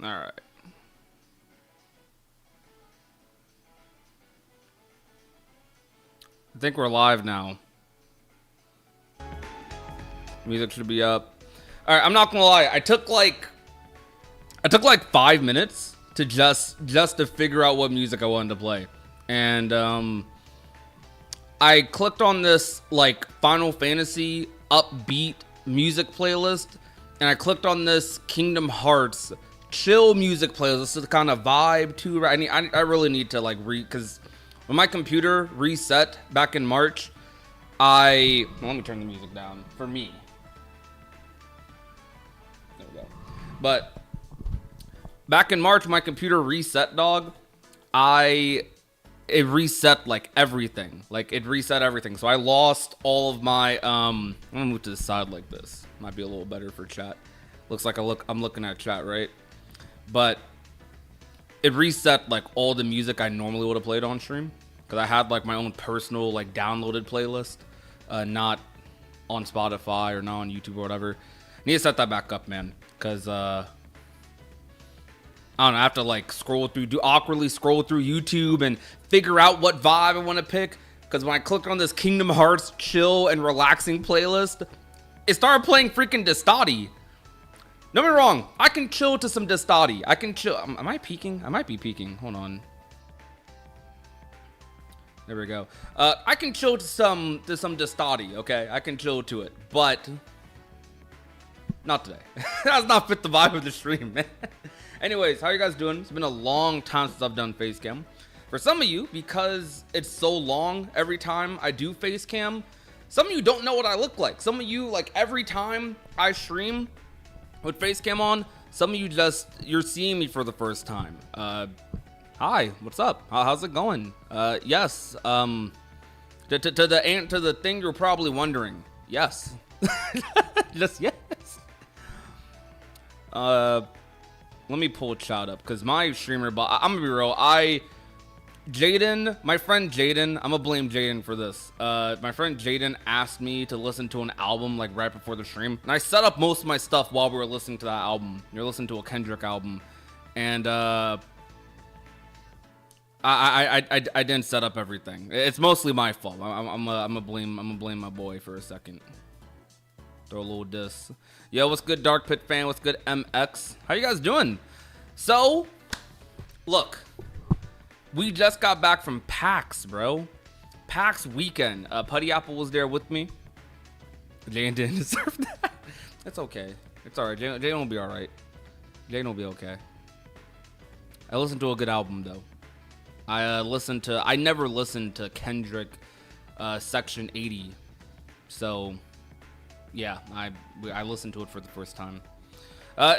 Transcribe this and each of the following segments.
All right. I think we're live now. Music should be up. All right, I'm not gonna lie. I took like 5 minutes to just to figure out what music I wanted to play, and I clicked on this like Final Fantasy upbeat music playlist, and I clicked on this Kingdom Hearts chill music playlist. This is the kind of vibe too. Right? I really need to like because when my computer reset back in March, let me turn the music down for me. There we go. But back in March, my computer reset, dog. It reset like everything. Like it reset everything. So I lost all of my I'm gonna move to the side like this. Might be a little better for chat. Looks like I'm looking at chat, right? But it reset like all the music I normally would have played on stream. Because I had like my own personal like downloaded playlist. Not on Spotify or not on YouTube or whatever. I need to set that back up, man. Cause I don't know, I have to like awkwardly scroll through YouTube and figure out what vibe I want to pick. Because when I clicked on this Kingdom Hearts chill and relaxing playlist, it started playing freaking Destati. Don't get me wrong, I can chill to some Destati. I can chill. Am I peeking? I might be peeking. Hold on. There we go. I can chill to some Destati. Okay, I can chill to it, but not today. That's not fit the vibe of the stream, man. Anyways, how you guys doing? It's been a long time since I've done face cam. For some of you, because it's so long every time I do face cam, some of you don't know what I look like. Some of you, like every time I stream with face cam on, some of you you're seeing me for the first time. Hi, what's up? How's it going? Yes. To the thing you're probably wondering. Yes. Just yes. Let me pull chat up because my streamer, but I'm gonna be real. My friend Jaden, I'm gonna blame Jaden for this. My friend Jaden asked me to listen to an album like right before the stream, and I set up most of my stuff while we were listening to that album. You're listening to a Kendrick album, and I didn't set up everything. It's mostly my fault. I'm gonna blame my boy for a second. Throw a little diss. Yo, what's good, Dark Pit fan? What's good, MX? How you guys doing? So, look, we just got back from PAX, bro. PAX weekend. Putty Apple was there with me. Jaden didn't deserve that. It's okay. It's alright. Jaden will be alright. Jaden will be okay. I listened to a good album, though. I never listened to Kendrick Section 80. So, yeah, I listened to it for the first time.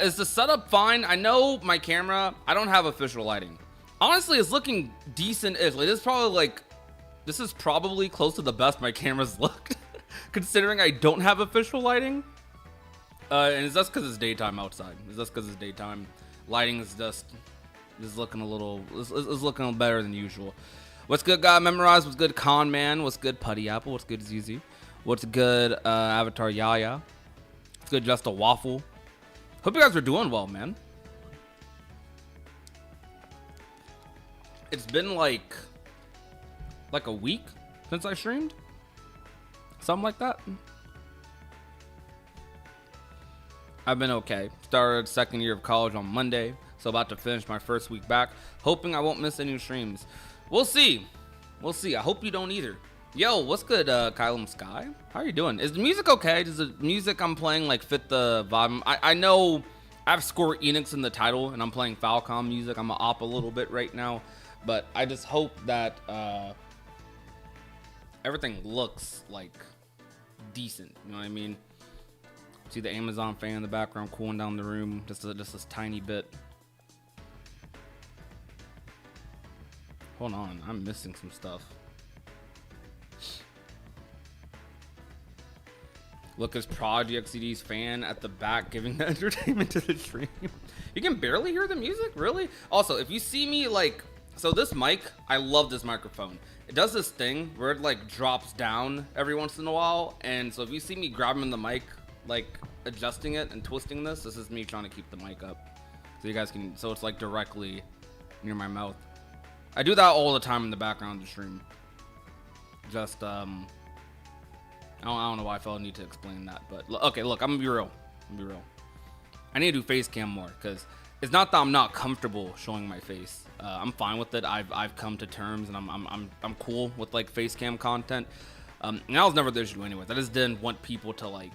Is the setup fine? I know my camera, I don't have official lighting. Honestly, it's looking decent-ish. Like, this is probably close to the best my camera's looked, considering I don't have official lighting. And it's just because it's daytime outside. It's just because it's daytime. Lighting is looking a little, is looking better than usual. What's good, God Memorize? What's good, Con Man? What's good, Putty Apple? What's good, ZZ? What's good, Avatar Yaya? What's good, Just a Waffle? Hope you guys are doing well, man. It's been like a week since I streamed. Something like that. I've been okay. Started second year of college on Monday. So about to finish my first week back. Hoping I won't miss any streams. We'll see. We'll see. I hope you don't either. Yo, what's good, Kylum Sky? How are you doing? Is the music okay? Does the music I'm playing like fit the vibe? I know I have Square Enix in the title and I'm playing Falcom music. I'm gonna op a little bit right now. But I just hope that everything looks like decent. You know what I mean? See the Amazon fan in the background cooling down the room. Just this tiny bit. Hold on, I'm missing some stuff. Look, is ProdigyxCD's fan at the back giving the entertainment to the stream. You can barely hear the music? Really? Also, if you see me like... So this mic, I love this microphone. It does this thing where it like drops down every once in a while. And so if you see me grabbing the mic, like adjusting it and twisting this is me trying to keep the mic up. so you guys can, so it's like directly near my mouth. I do that all the time in the background of the stream. Just I don't know why I felt the need to explain that, but okay, look, I'm gonna be real. I need to do face cam more, because it's not that I'm not comfortable showing my face. I'm fine with it. I've come to terms, and I'm cool with like face cam content. And that was never the issue anyway. I just didn't want people to like.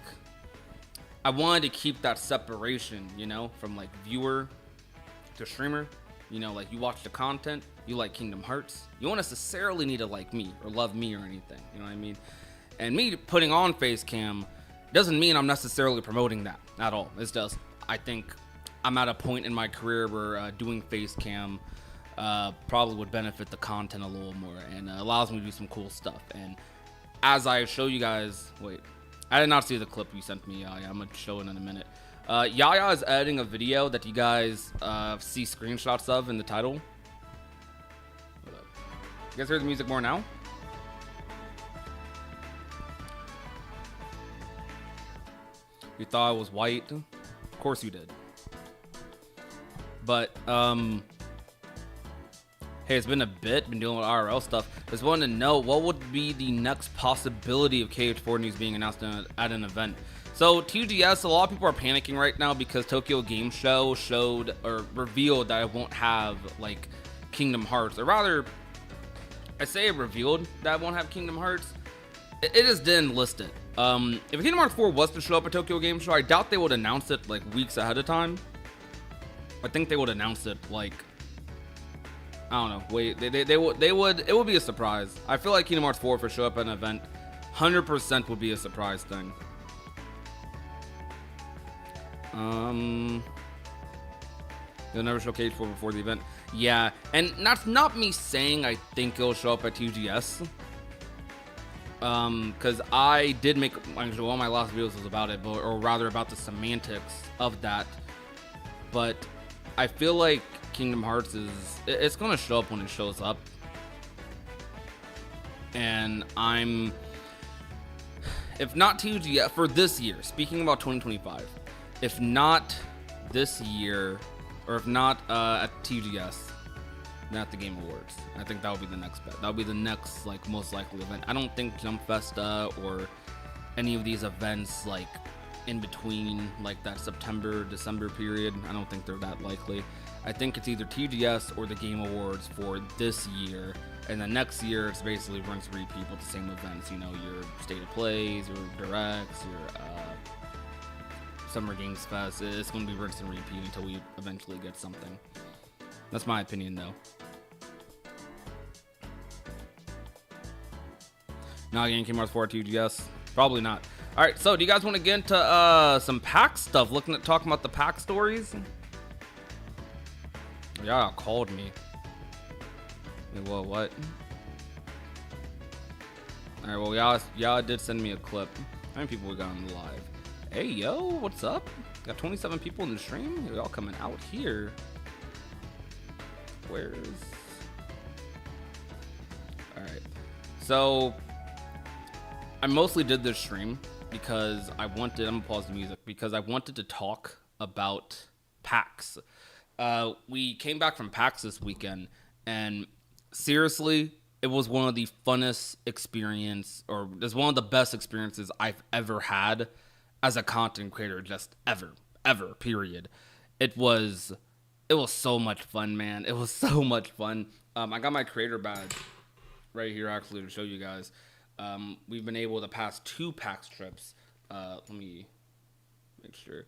I wanted to keep that separation, you know, from like viewer to streamer. You know, like you watch the content, you like Kingdom Hearts. You don't necessarily need to like me or love me or anything. You know what I mean? And me putting on face cam doesn't mean I'm necessarily promoting that at all. It's just I think I'm at a point in my career where doing face cam probably would benefit the content a little more, and allows me to do some cool stuff. And as I show you guys, wait, I did not see the clip you sent me, Yaya. I'm gonna show it in a minute. Yaya is editing a video that you guys see screenshots of in the title. You guys hear the music more now? You thought I was white? Of course you did. But hey, it's been a bit, been dealing with IRL stuff. Just wanted to know what would be the next possibility of KH4 news being announced at an event. So TGS, a lot of people are panicking right now because Tokyo Game Show showed or revealed that it won't have like Kingdom Hearts, or rather, I say it revealed that it won't have Kingdom Hearts. It just didn't list it. If Kingdom Hearts 4 was to show up at Tokyo Game Show, I doubt they would announce it like weeks ahead of time. I think they would announce it like, I don't know. Wait, they would. It would be a surprise. I feel like Kingdom Hearts 4 for show up at an event, 100% would be a surprise thing. They'll never show KH4 before the event. Yeah, and that's not me saying I think it'll show up at TGS. Because I did make, actually, one of my last videos was about it, but, or rather about the semantics of that. But I feel like Kingdom Hearts it's gonna show up when it shows up. And if not TGS for this year, speaking about 2025, if not this year, or if not at TGS, then at the Game Awards. I think that would be the next bet. That would be the next like most likely event. I don't think Jump Festa or any of these events like in between like that September-December period, I don't think they're that likely. I think it's either TGS or the Game Awards for this year, and then next year it's basically rinse and repeat with the same events. You know, your State of Plays, your Directs, your Summer Games Fest. It's going to be rinse and repeat until we eventually get something. That's my opinion, though. Not getting Kingdom Hearts 4 TGS? Probably not. All right, so do you guys want to get into some PAX stuff? Talking about the PAX stories? Yeah, called me. Well, what? All right, well, y'all did send me a clip. How many people we got on the live? Hey, yo, what's up? Got 27 people in the stream. Y'all coming out here. Where's? All right. So I mostly did this stream because I'm gonna pause the music, because I wanted to talk about PAX. We came back from PAX this weekend, and seriously, it was one of the funnest experience, or it's one of the best experiences I've ever had as a content creator, just ever, period. It was so much fun, man. It was so much fun. I got my creator badge right here actually to show you guys. We've been able to pass 2 PAX trips. Let me make sure.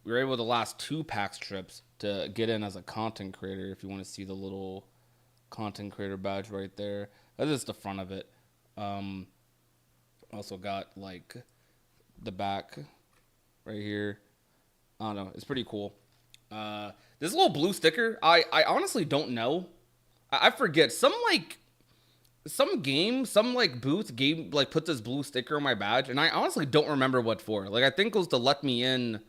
We were able to last 2 PAX trips to get in as a content creator. If you want to see the little content creator badge right there, that's just the front of it. Also got like the back right here. I don't know. It's pretty cool. This little blue sticker, I honestly don't know. I forget. Some booth game like put this blue sticker on my badge, and I honestly don't remember what for. Like, I think it was to let me in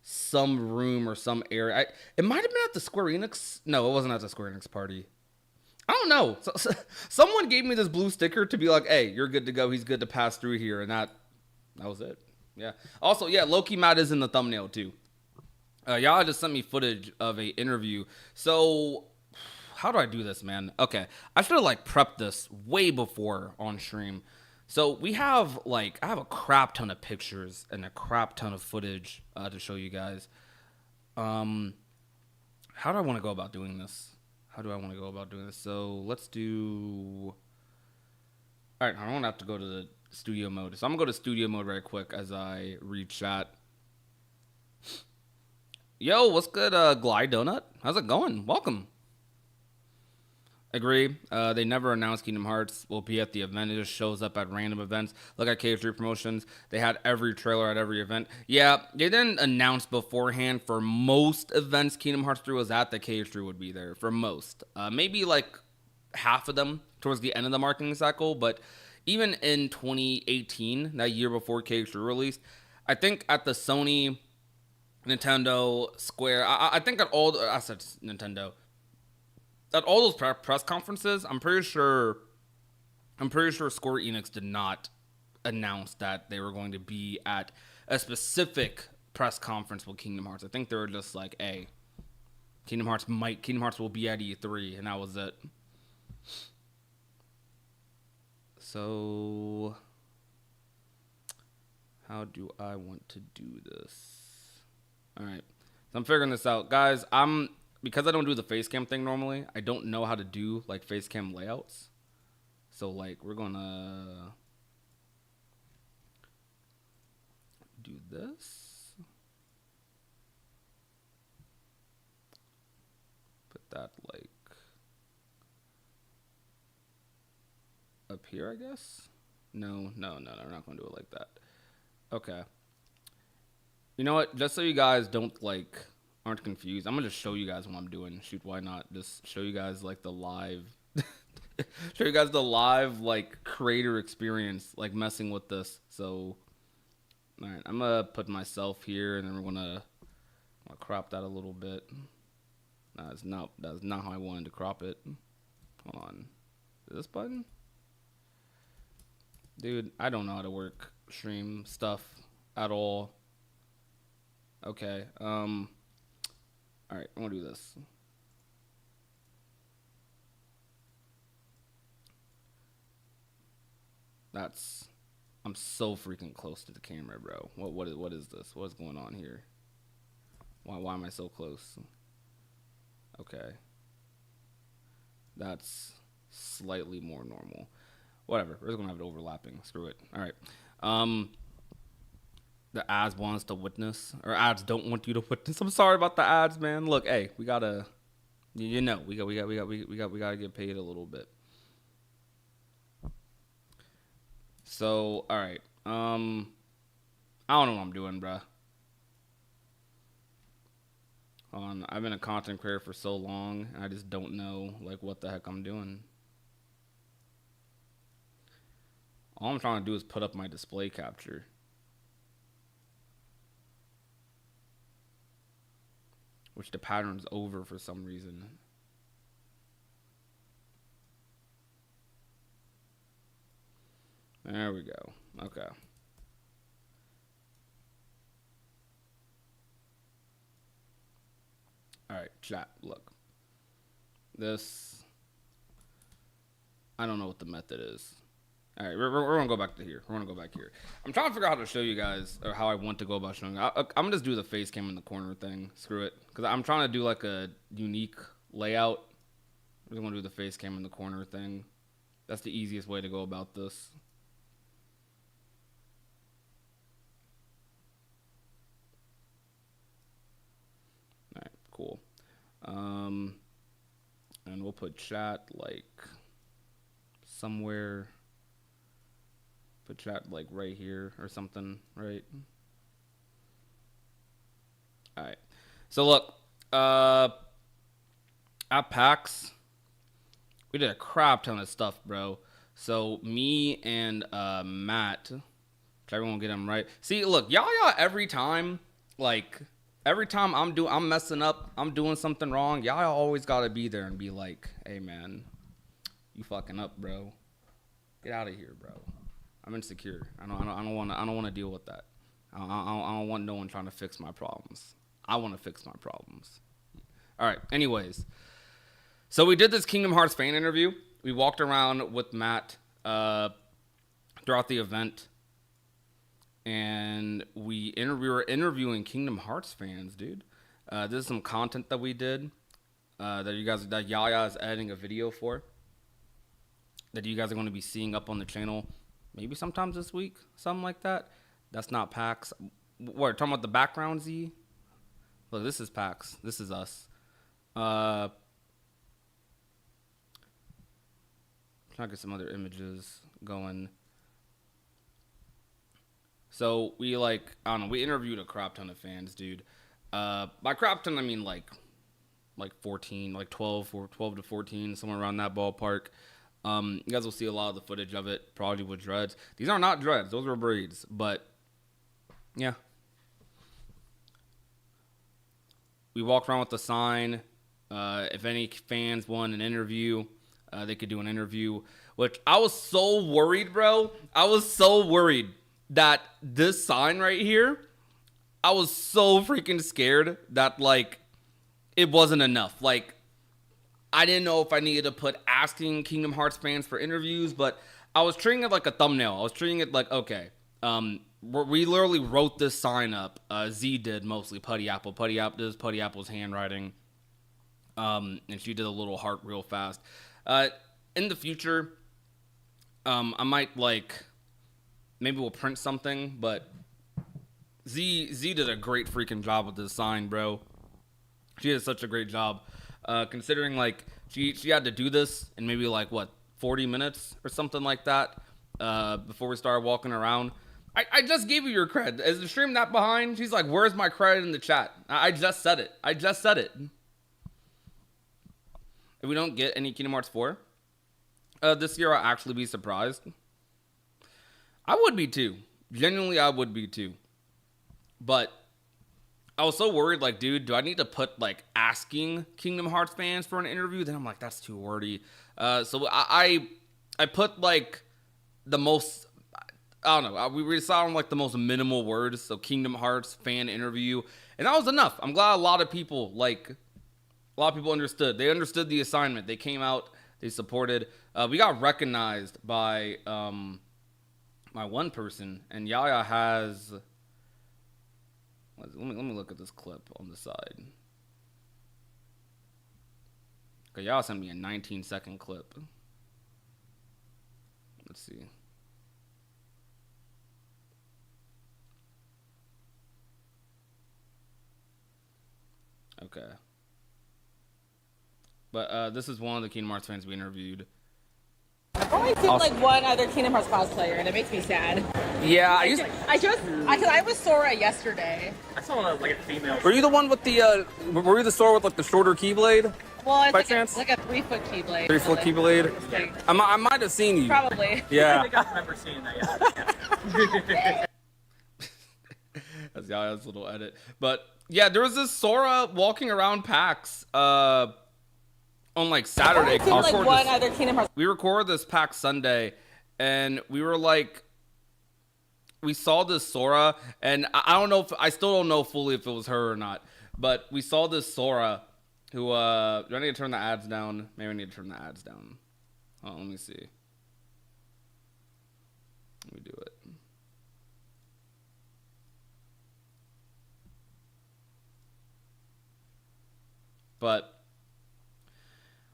some room or some area. It might have been at the Square Enix. No, it wasn't at the Square Enix party. I don't know. So, someone gave me this blue sticker to be like, hey, you're good to go. He's good to pass through here. And that was it. Yeah. Also, yeah, Loki Matt is in the thumbnail too. Y'all just sent me footage of a interview. So how do I do this, man? Okay, I should have like prepped this way before on stream. So we have like I have a crap ton of pictures and a crap ton of footage to show you guys. Um, how do I want to go about doing this? How do I want to go about doing this? So let's do. All right, I don't have to go to the studio mode. So I'm gonna go to studio mode very quick as I read chat. Yo, what's good, Glide Donut? How's it going? Welcome. Agree. They never announced Kingdom Hearts will be at the event. It just shows up at random events. Look at KH3 Promotions. They had every trailer at every event. Yeah, they didn't announce beforehand for most events Kingdom Hearts 3 was at that KH3 would be there. For most. Maybe like half of them towards the end of the marketing cycle. But even in 2018, that year before KH3 released, I think at the Sony, Nintendo, Square, I think at all, I said Nintendo at all those press conferences, I'm pretty sure Square Enix did not announce that they were going to be at a specific press conference with Kingdom Hearts. I think they were just like, "Hey, Kingdom Hearts will be at E3," and that was it. So, how do I want to do this? All right, so I'm figuring this out, guys. Because I don't do the face cam thing normally, I don't know how to do like face cam layouts. So like we're gonna do this. Put that like up here, I guess. No, we're not gonna do it like that. Okay. You know what? Just so you guys don't like aren't confused, I'm gonna just show you guys what I'm doing. Shoot, why not? Just show you guys like the live show you guys the live like creator experience, like messing with this. So alright, I'm gonna put myself here and then we're gonna crop that a little bit. That's not how I wanted to crop it. Hold on. This button? Dude, I don't know how to work stream stuff at all. Okay, alright, I'm gonna do this. I'm so freaking close to the camera, bro. What is this? What's going on here? Why am I so close? Okay. That's slightly more normal. Whatever. We're just gonna have it overlapping. Screw it. Alright. The ads want us to witness, or ads don't want you to witness. I'm sorry about the ads, man. Look, hey, we gotta, we gotta get paid a little bit. So, all right, I don't know what I'm doing, bruh. Hold on, I've been a content creator for so long, and I just don't know like what the heck I'm doing. All I'm trying to do is put up my display capture. Which the pattern's over for some reason. There we go. Okay. Alright, chat, look. This, I don't know what the method is. Alright, we're gonna go back to here. We're gonna go back here. I'm trying to figure out how to show you guys, or how I want to go about showing. I'm gonna just do the face cam in the corner thing. Screw it. Because I'm trying to do like a unique layout. I'm just gonna do the face cam in the corner thing. That's the easiest way to go about this. Alright, cool. And we'll put chat like somewhere. Put chat like right here or something, right? Alright. So look, at PAX, we did a crap ton of stuff, bro. So me and Matt, everyone get him right. See, look, y'all every time, like every time I'm messing up, I'm doing something wrong, y'all always gotta be there and be like, hey man, you fucking up, bro. Get out of here, bro. I'm insecure. I don't want to deal with that. I don't want no one trying to fix my problems. I want to fix my problems. All right. Anyways, so we did this Kingdom Hearts fan interview. We walked around with Matt throughout the event, and we were interviewing Kingdom Hearts fans, dude. This is some content that we did that Yaya is editing a video for, that you guys are going to be seeing up on the channel maybe sometimes this week, something like that. That's not PAX. What, talking about the background, Z? Look, this is PAX. This is us. Trying to get some other images going. So we I don't know, we interviewed a crap ton of fans, dude. By crap ton, I mean like 14, like 12 or 12 to 14, somewhere around that ballpark. You guys will see a lot of the footage of it, probably with dreads. These are not dreads, those are braids, but yeah. We walked around with the sign. If any fans want an interview, they could do an interview, which I was so worried, bro. I was so worried that this sign right here, I was so freaking scared that, like, it wasn't enough. Like, I didn't know if I needed to put asking Kingdom Hearts fans for interviews, but I was treating it like a thumbnail. I was treating it like, okay, we literally wrote this sign up. Z did mostly, Putty Apple. Putty Apple does Putty Apple's handwriting. And she did a little heart real fast. In the future, I might, like, maybe we'll print something, but Z did a great freaking job with this sign, bro. She did such a great job. Considering, like, she had to do this in maybe, like, what, 40 minutes or something like that, before we started walking around. I just gave you your cred. Is the stream that behind? She's like, where's my credit in the chat? I just said it. I just said it. If we don't get any Kingdom Hearts 4 this year, I'll actually be surprised. I would be too. Genuinely, I would be too. But I was so worried, like, dude, do I need to put, like, asking Kingdom Hearts fans for an interview? Then I'm like, that's too wordy. So I put, like, the most, I don't know, we decided on, like, the most minimal words. So Kingdom Hearts fan interview. And that was enough. I'm glad a lot of people understood. They understood the assignment. They came out. They supported. We got recognized by my one person. And Yaya has... Let me look at this clip on the side. Okay, y'all sent me a 19-second clip. Let's see. Okay. But this is one of the Kingdom Hearts fans we interviewed. I've only seen like one other Kingdom Hearts cosplayer, and it makes me sad. Yeah, because I was Sora yesterday. I saw like a female. Were you the one with the? Were you the Sora with like the shorter keyblade? Well, it's like a 3-foot keyblade. 3-foot keyblade. Yeah. I might have seen you. Probably. Yeah. I think I remember seeing that. Yeah. That's Yaya's little edit. But yeah, there was this Sora walking around PAX. On like Saturday. We recorded this PAX Sunday, and we were like, we saw this Sora, and I still don't know fully if it was her or not, but we saw this Sora who, do I need to turn the ads down? Maybe I need to turn the ads down. Oh, let me see. Let me do it. But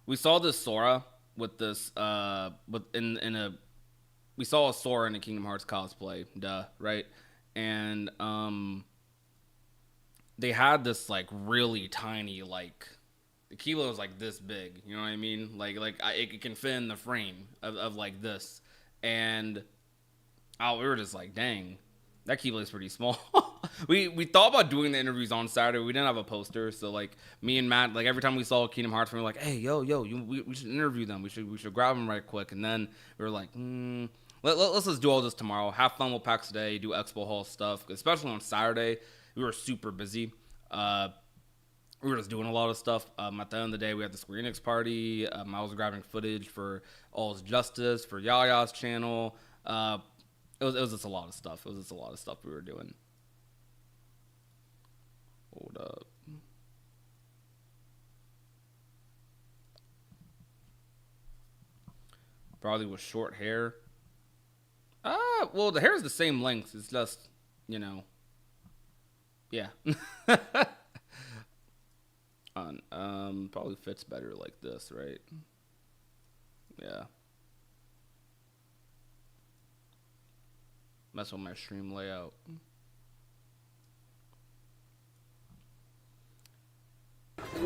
we saw this Sora with this, we saw a Sora in a Kingdom Hearts cosplay, right? And, they had this, like, really tiny, like, the kilo is, like, this big, you know what I mean? It can fit in the frame of like, this. And, we were just like, dang, that keyblade is pretty small. We thought about doing the interviews on Saturday. We didn't have a poster, so like me and Matt, like every time we saw Kingdom Hearts, we were like, "Hey, we should interview them. We should grab them right quick." And then we were like, let's just do all this tomorrow. Have fun with PAX today. Do Expo Hall stuff, especially on Saturday. We were super busy. We were just doing a lot of stuff. At the end of the day, we had the Square Enix party. I was grabbing footage for All's Justice, for Yaya's channel. It was just a lot of stuff. It was just a lot of stuff we were doing. Hold up. Probably with short hair. Well, the hair is the same length. It's just, you know, yeah. Probably fits better like this, right? Yeah. Mess with my stream layout.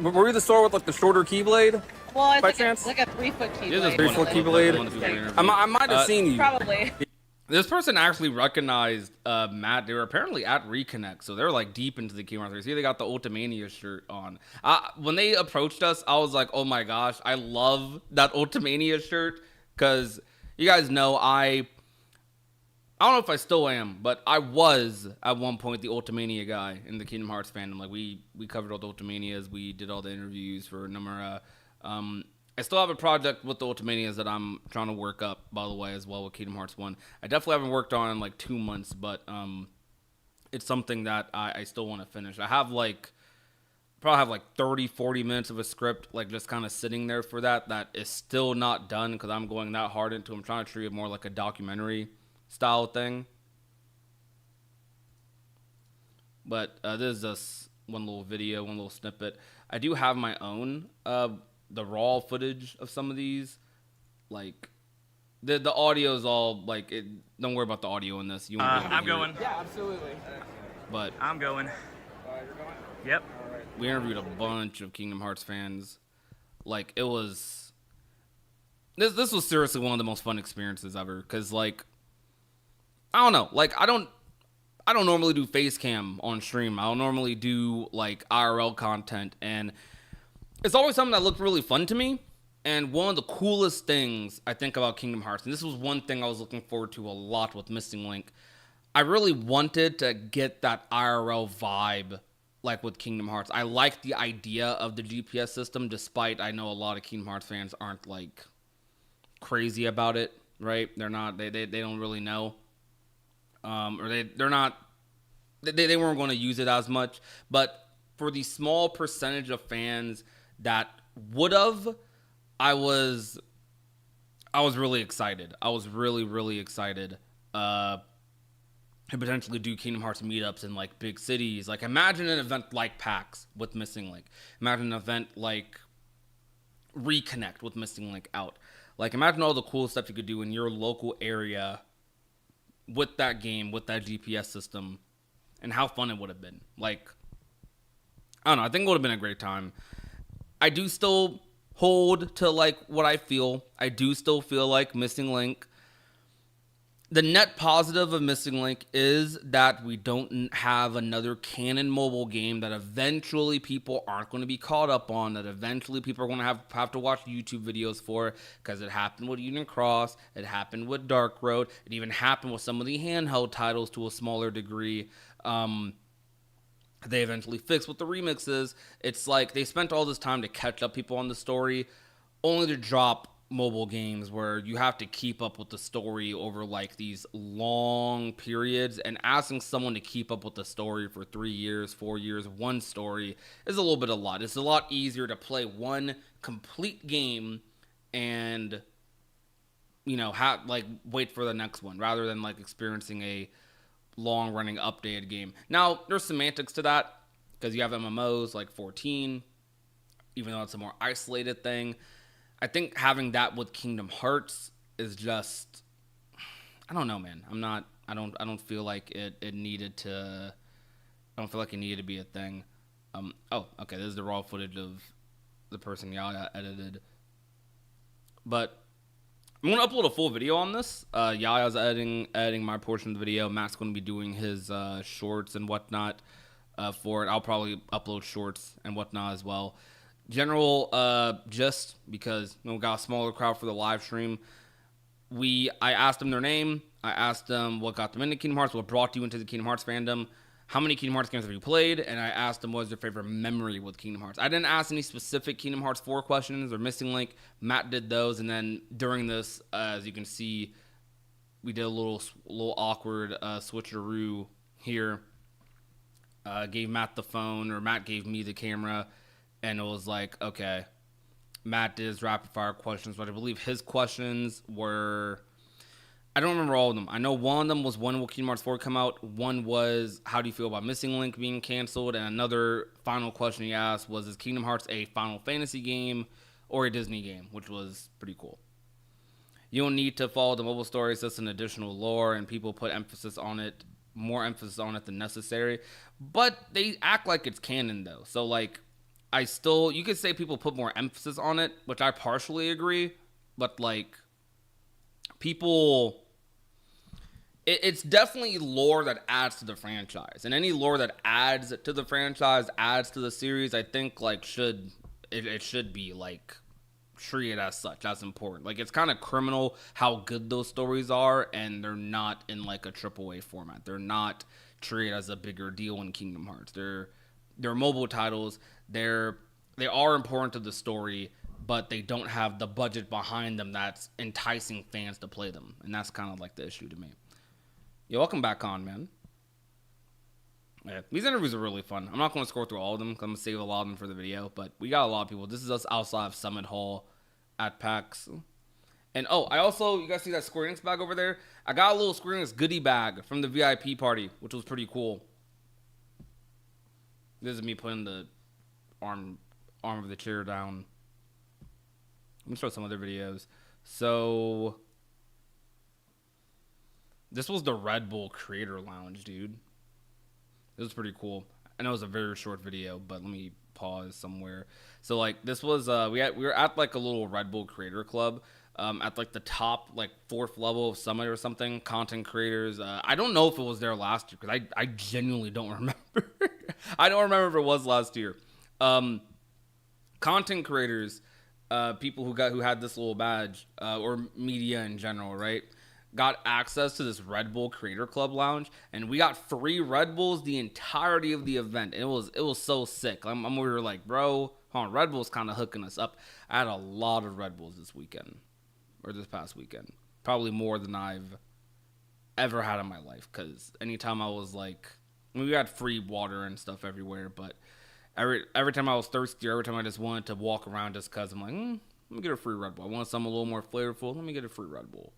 Were you the store with like the shorter keyblade? Well, it's By like chance? a 3-foot This is keyblade. 3-foot keyblade. I might have seen you. Probably. This person actually recognized Matt. They were apparently at Reconnect, so they're like deep into the Kingdom Hearts. See, they got the Ultimania shirt on. When they approached us, I was like, "Oh my gosh, I love that Ultimania shirt!" Because you guys know I don't know if I still am, but I was at one point the Ultimania guy in the Kingdom Hearts fandom. Like we covered all the Ultimanias, we did all the interviews for Nomura. I still have a project with the Ultimanias that I'm trying to work up, by the way, as well with Kingdom Hearts 1. I definitely haven't worked on it in like 2 months, but it's something that I still want to finish. I have probably have like 30, 40 minutes of a script, like just kind of sitting there for that is still not done because I'm going that hard into it. I'm trying to treat it more like a documentary style thing. But this is just one little video, one little snippet. I do have my own the raw footage of some of these. Like the audio is all like it, don't worry about the audio in this. You won't be able to I'm hear going. it. Yeah, absolutely. But I'm going. Yep. we interviewed a bunch of Kingdom Hearts fans. Like it was this was seriously one of the most fun experiences ever cuz like I don't know, like I don't normally do face cam on stream. I don't normally do like IRL content, and it's always something that looked really fun to me. And one of the coolest things I think about Kingdom Hearts, and this was one thing I was looking forward to a lot with Missing Link, I really wanted to get that IRL vibe like with Kingdom Hearts. I like the idea of the GPS system, despite I know a lot of Kingdom Hearts fans aren't like crazy about it, right? They're not, they don't really know. Or they're not, they weren't going to use it as much. But for the small percentage of fans that would have, I was really excited. I was really, really excited to potentially do Kingdom Hearts meetups in like big cities. Like imagine an event like PAX with Missing Link. Imagine an event like Reconnect with Missing Link out. Like imagine all the cool stuff you could do in your local area with that game, with that GPS system, and how fun it would have been. Like, I don't know. I think it would have been a great time. I do still hold to like what I feel. I do still feel like Missing Link. The net positive of Missing Link is that we don't have another canon mobile game that eventually people aren't going to be caught up on, that eventually people are going to have to watch YouTube videos for, because it happened with Union Cross, it happened with Dark Road, it even happened with some of the handheld titles to a smaller degree. They eventually fixed with the remixes. It's like they spent all this time to catch up people on the story, only to drop mobile games where you have to keep up with the story over like these long periods, and asking someone to keep up with the story for 3 years, 4 years, one story is a little bit a lot. It's a lot easier to play one complete game and, you know, wait for the next one rather than like experiencing a long running updated game. Now there's semantics to that because you have MMOs like 14, even though it's a more isolated thing. I think having that with Kingdom Hearts is just, I don't know, man. I don't feel like it needed to, I don't feel like it needed to be a thing. Oh, okay, this is the raw footage of the person Yaya edited. But I'm going to upload a full video on this. Yaya's editing my portion of the video. Matt's going to be doing his shorts and whatnot for it. I'll probably upload shorts and whatnot as well. General, just because we got a smaller crowd for the live stream, I asked them their name. I asked them what got them into Kingdom Hearts, what brought you into the Kingdom Hearts fandom, how many Kingdom Hearts games have you played, and I asked them what was their favorite memory with Kingdom Hearts. I didn't ask any specific Kingdom Hearts 4 questions or Missing Link. Matt did those, and then during this, as you can see, we did a little awkward switcheroo here. Gave Matt the phone, or Matt gave me the camera. And it was like, okay, Matt did his rapid fire questions, but I believe his questions were, I don't remember all of them. I know one of them was, when will Kingdom Hearts 4 come out? One was, how do you feel about Missing Link being canceled? And another final question he asked was, is Kingdom Hearts a Final Fantasy game or a Disney game? Which was pretty cool. You don't need to follow the mobile stories. That's an additional lore, and people put emphasis on it, more emphasis on it than necessary. But they act like it's canon, though. So, like, you could say people put more emphasis on it, which I partially agree. But, like, people, it's definitely lore that adds to the franchise. And any lore that adds to the franchise, adds to the series, I think, like, it should be, like, treated as such. That's important. Like, it's kind of criminal how good those stories are, and they're not in like a AAA format. They're not treated as a bigger deal in Kingdom Hearts. They're mobile titles. They are important to the story, but they don't have the budget behind them that's enticing fans to play them, and that's kind of like the issue to me. Yo, welcome back on, man. Yeah, these interviews are really fun. I'm not going to scroll through all of them because I'm going to save a lot of them for the video, but we got a lot of people. This is us outside of Summit Hall at PAX. And oh, you guys see that Square Enix bag over there? I got a little Square Enix goodie bag from the VIP party, which was pretty cool. This is me putting the arm of the chair down. Let me show some other videos. So, this was the Red Bull Creator Lounge, dude. It was pretty cool. I know it was a very short video, but let me pause somewhere. So, like, this was, we were at, like, a little Red Bull Creator Club, at, like, the top, like, 4th level of Summit or something, content creators. I don't know if it was there last year, because I genuinely don't remember. I don't remember if it was last year. Content creators, people who had this little badge, or media in general, right, got access to this Red Bull Creator Club lounge, and we got free Red Bulls the entirety of the event. It was so sick. We were like, bro, hold on, Red Bull's kind of hooking us up. I had a lot of Red Bulls this past weekend. Probably more than I've ever had in my life, because anytime I was like, we had free water and stuff everywhere, but every time I was thirsty, every time I just wanted to walk around just because I'm like, let me get a free Red Bull. I want something a little more flavorful. Let me get a free Red Bull.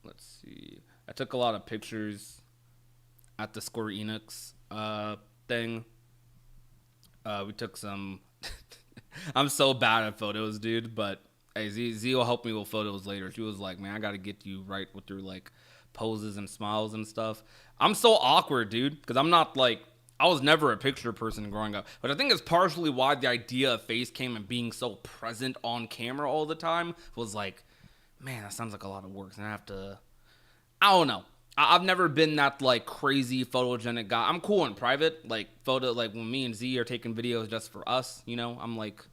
Let's see. I took a lot of pictures at the Square Enix thing. We took some. I'm so bad at photos, dude. But hey, Z will help me with photos later. She was like, "Man, I gotta get you right with your like poses and smiles and stuff." I'm so awkward, dude, because I'm not like, I was never a picture person growing up. But I think it's partially why the idea of face cam and being so present on camera all the time was like, man, that sounds like a lot of work, and I don't know. I've never been that, like, crazy photogenic guy. I'm cool in private, like, when me and Z are taking videos just for us, you know? I'm, like,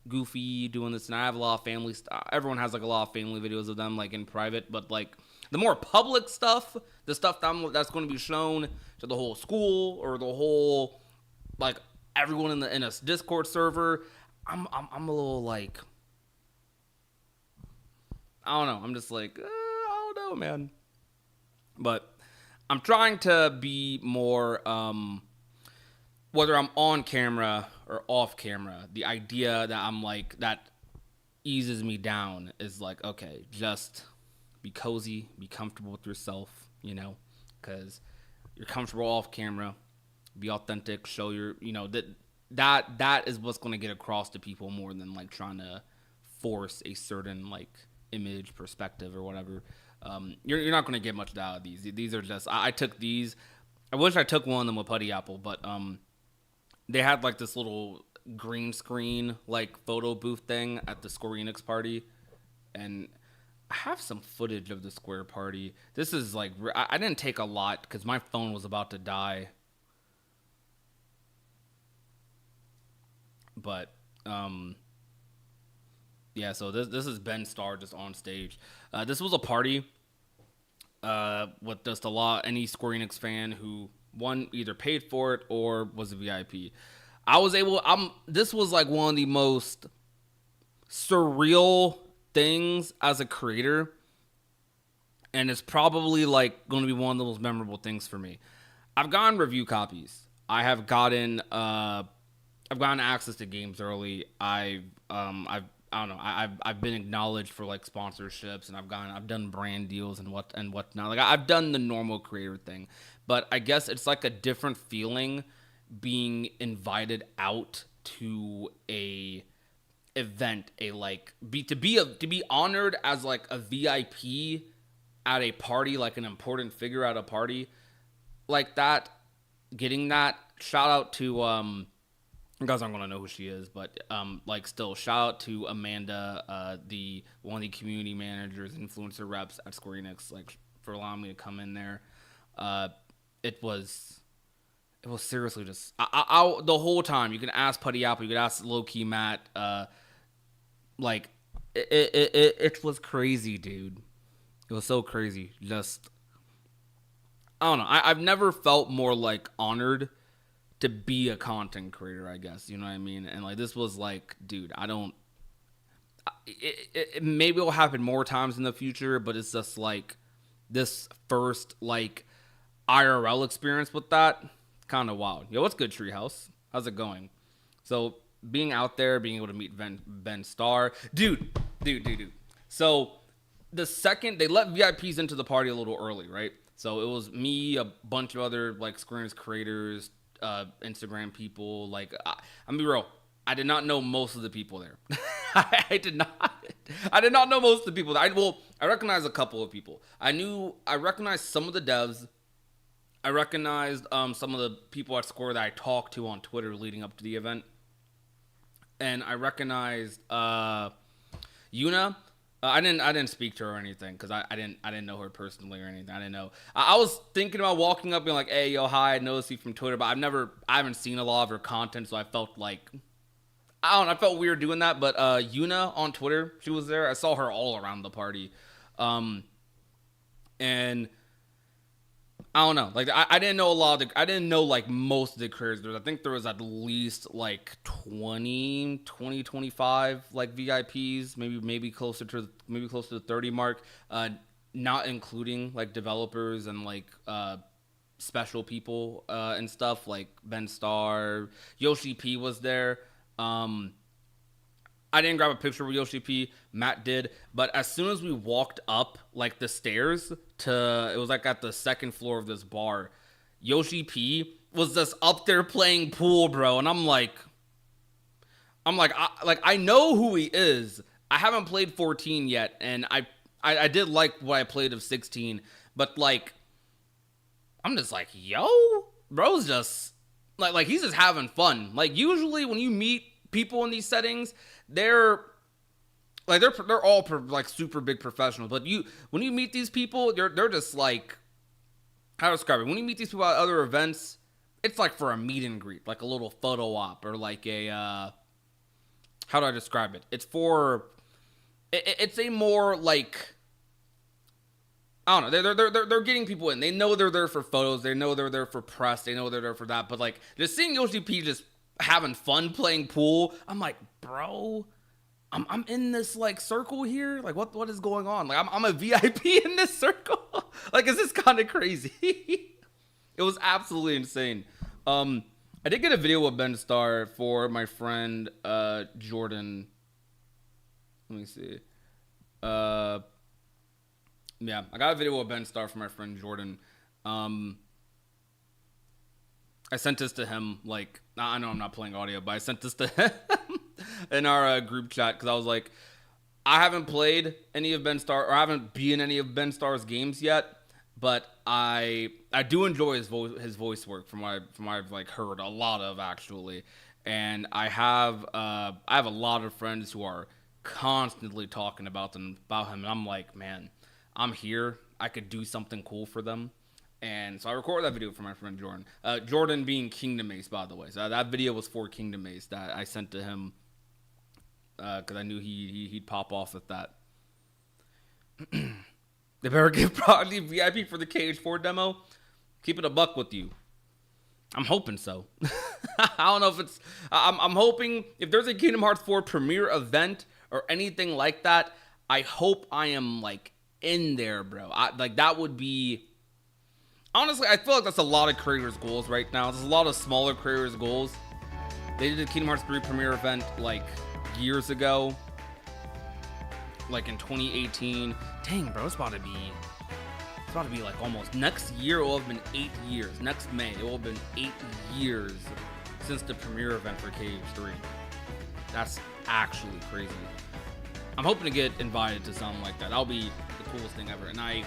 goofy doing this, and I have a lot of family stuff. Everyone has, like, a lot of family videos of them, like, in private, but, like, the more public stuff, the stuff that's going to be shown to the whole school or the whole, like, everyone in a Discord server, I'm a little, like, I don't know. I'm just like, I don't know, man. But I'm trying to be more, whether I'm on camera or off camera, the idea that I'm like, that eases me down is like, okay, just be cozy, be comfortable with yourself, you know, because you're comfortable off camera, be authentic, show your, you know, that is what's going to get across to people more than like trying to force a certain like image, perspective, or whatever. You're not going to get much out of these. These are just, I took these. I wish I took one of them with Putty Apple, but they had like this little green screen like photo booth thing at the Square Enix party, and I have some footage of the Square party. This is like, I didn't take a lot because my phone was about to die, but yeah, so this is Ben Starr just on stage. This was a party with just any Square Enix fan who, one, either paid for it or was a VIP. This was like one of the most surreal things as a creator and it's probably like going to be one of the most memorable things for me. I've gotten review copies. I've gotten access to games early. I don't know. I've been acknowledged for like sponsorships, and I've done brand deals and whatnot. Like I've done the normal creator thing, but I guess it's like a different feeling being invited out to a event, to be honored as like a VIP at a party, like an important figure at a party like that. Getting that, shout out to you guys aren't gonna know who she is, but still shout out to Amanda, the one of the community managers, influencer reps at Square Enix, like for allowing me to come in there. It was seriously just I the whole time. You can ask Putty Apple, you can ask Low Key Matt. It was crazy, dude. It was so crazy. Just I don't know. I've never felt more like honored to be a content creator, I guess. You know what I mean? And like this was like, dude, maybe it'll happen more times in the future, but it's just like this first like IRL experience with that, kind of wild. Yo, what's good, Treehouse? How's it going? So being out there, being able to meet Ben Starr, dude. So the second they let VIPs into the party a little early, right? So it was me, a bunch of other like Square Enix creators, Instagram people. Like I'm be real, I did not know most of the people there. I did not know most of the people. I recognized a couple of people. I recognized some of the devs. I recognized some of the people at Square that I talked to on Twitter leading up to the event. And I recognized Yuna. I didn't speak to her or anything because I didn't know her personally or anything. I didn't know. I was thinking about walking up and being like, "Hey, yo, hi, I noticed you from Twitter," but I haven't seen a lot of her content, so I felt like I felt weird doing that. But Yuna on Twitter, she was there. I saw her all around the party, and I don't know. Like I didn't know a lot of I didn't know like most of the creators. I think there was at least like 20, 25 like VIPs, maybe closer to the 30 mark. Not including like developers and like special people and stuff like Ben Starr, Yoshi P was there. I didn't grab a picture with Yoshi P. Matt did, but as soon as we walked up like the stairs it was like at the second floor of this bar, Yoshi P was just up there playing pool, bro, and I'm like, I know who he is. I haven't played 14 yet, and I did like what I played of 16, but like, I'm just like, yo, bro's just like he's just having fun. Like usually when you meet people in these settings, they're all like super big professionals, but when you meet these people, they're just like, how to describe it? When you meet these people at other events, it's like for a meet and greet, like a little photo op, or like a how do I describe it? It's a more like, I don't know. They're getting people in. They know they're there for photos. They know they're there for press. They know they're there for that. But like just seeing Yoshi P just having fun playing pool, I'm like, bro, I'm in this like circle here. Like what is going on? Like I'm a VIP in this circle. Like is this kind of crazy? It was absolutely insane. I did get a video of Ben Starr for my friend Jordan. Let me see. Yeah, I got a video of Ben Starr for my friend Jordan. I sent this to him, like, I know I'm not playing audio, but I sent this to him in our group chat because I was like, I haven't played any of Ben Starr, or I haven't been in any of Ben Starr's games yet, but I do enjoy his voice work from what I've like heard a lot of actually, and I have a lot of friends who are constantly talking about him, and I'm like, man, I'm here, I could do something cool for them. And so I recorded that video for my friend Jordan. Jordan being Kingdom Ace, by the way. So that video was for Kingdom Ace that I sent to him because I knew he'd pop off with that. They better give Prodigy VIP for the KH4 demo. Keep it a buck with you. I'm hoping so. I don't know if it's... I'm hoping if there's a Kingdom Hearts 4 premiere event or anything like that, I hope I am like in there, bro. Like that would be. Honestly, I feel like that's a lot of creators' goals right now. There's a lot of smaller creators' goals. They did a Kingdom Hearts 3 premiere event like years ago, like in 2018. Dang, bro, it's about to be like almost next year. It will have been 8 years. Next May, it will have been 8 years since the premiere event for KH3. That's actually crazy. I'm hoping to get invited to something like that. That'll be the coolest thing ever. And I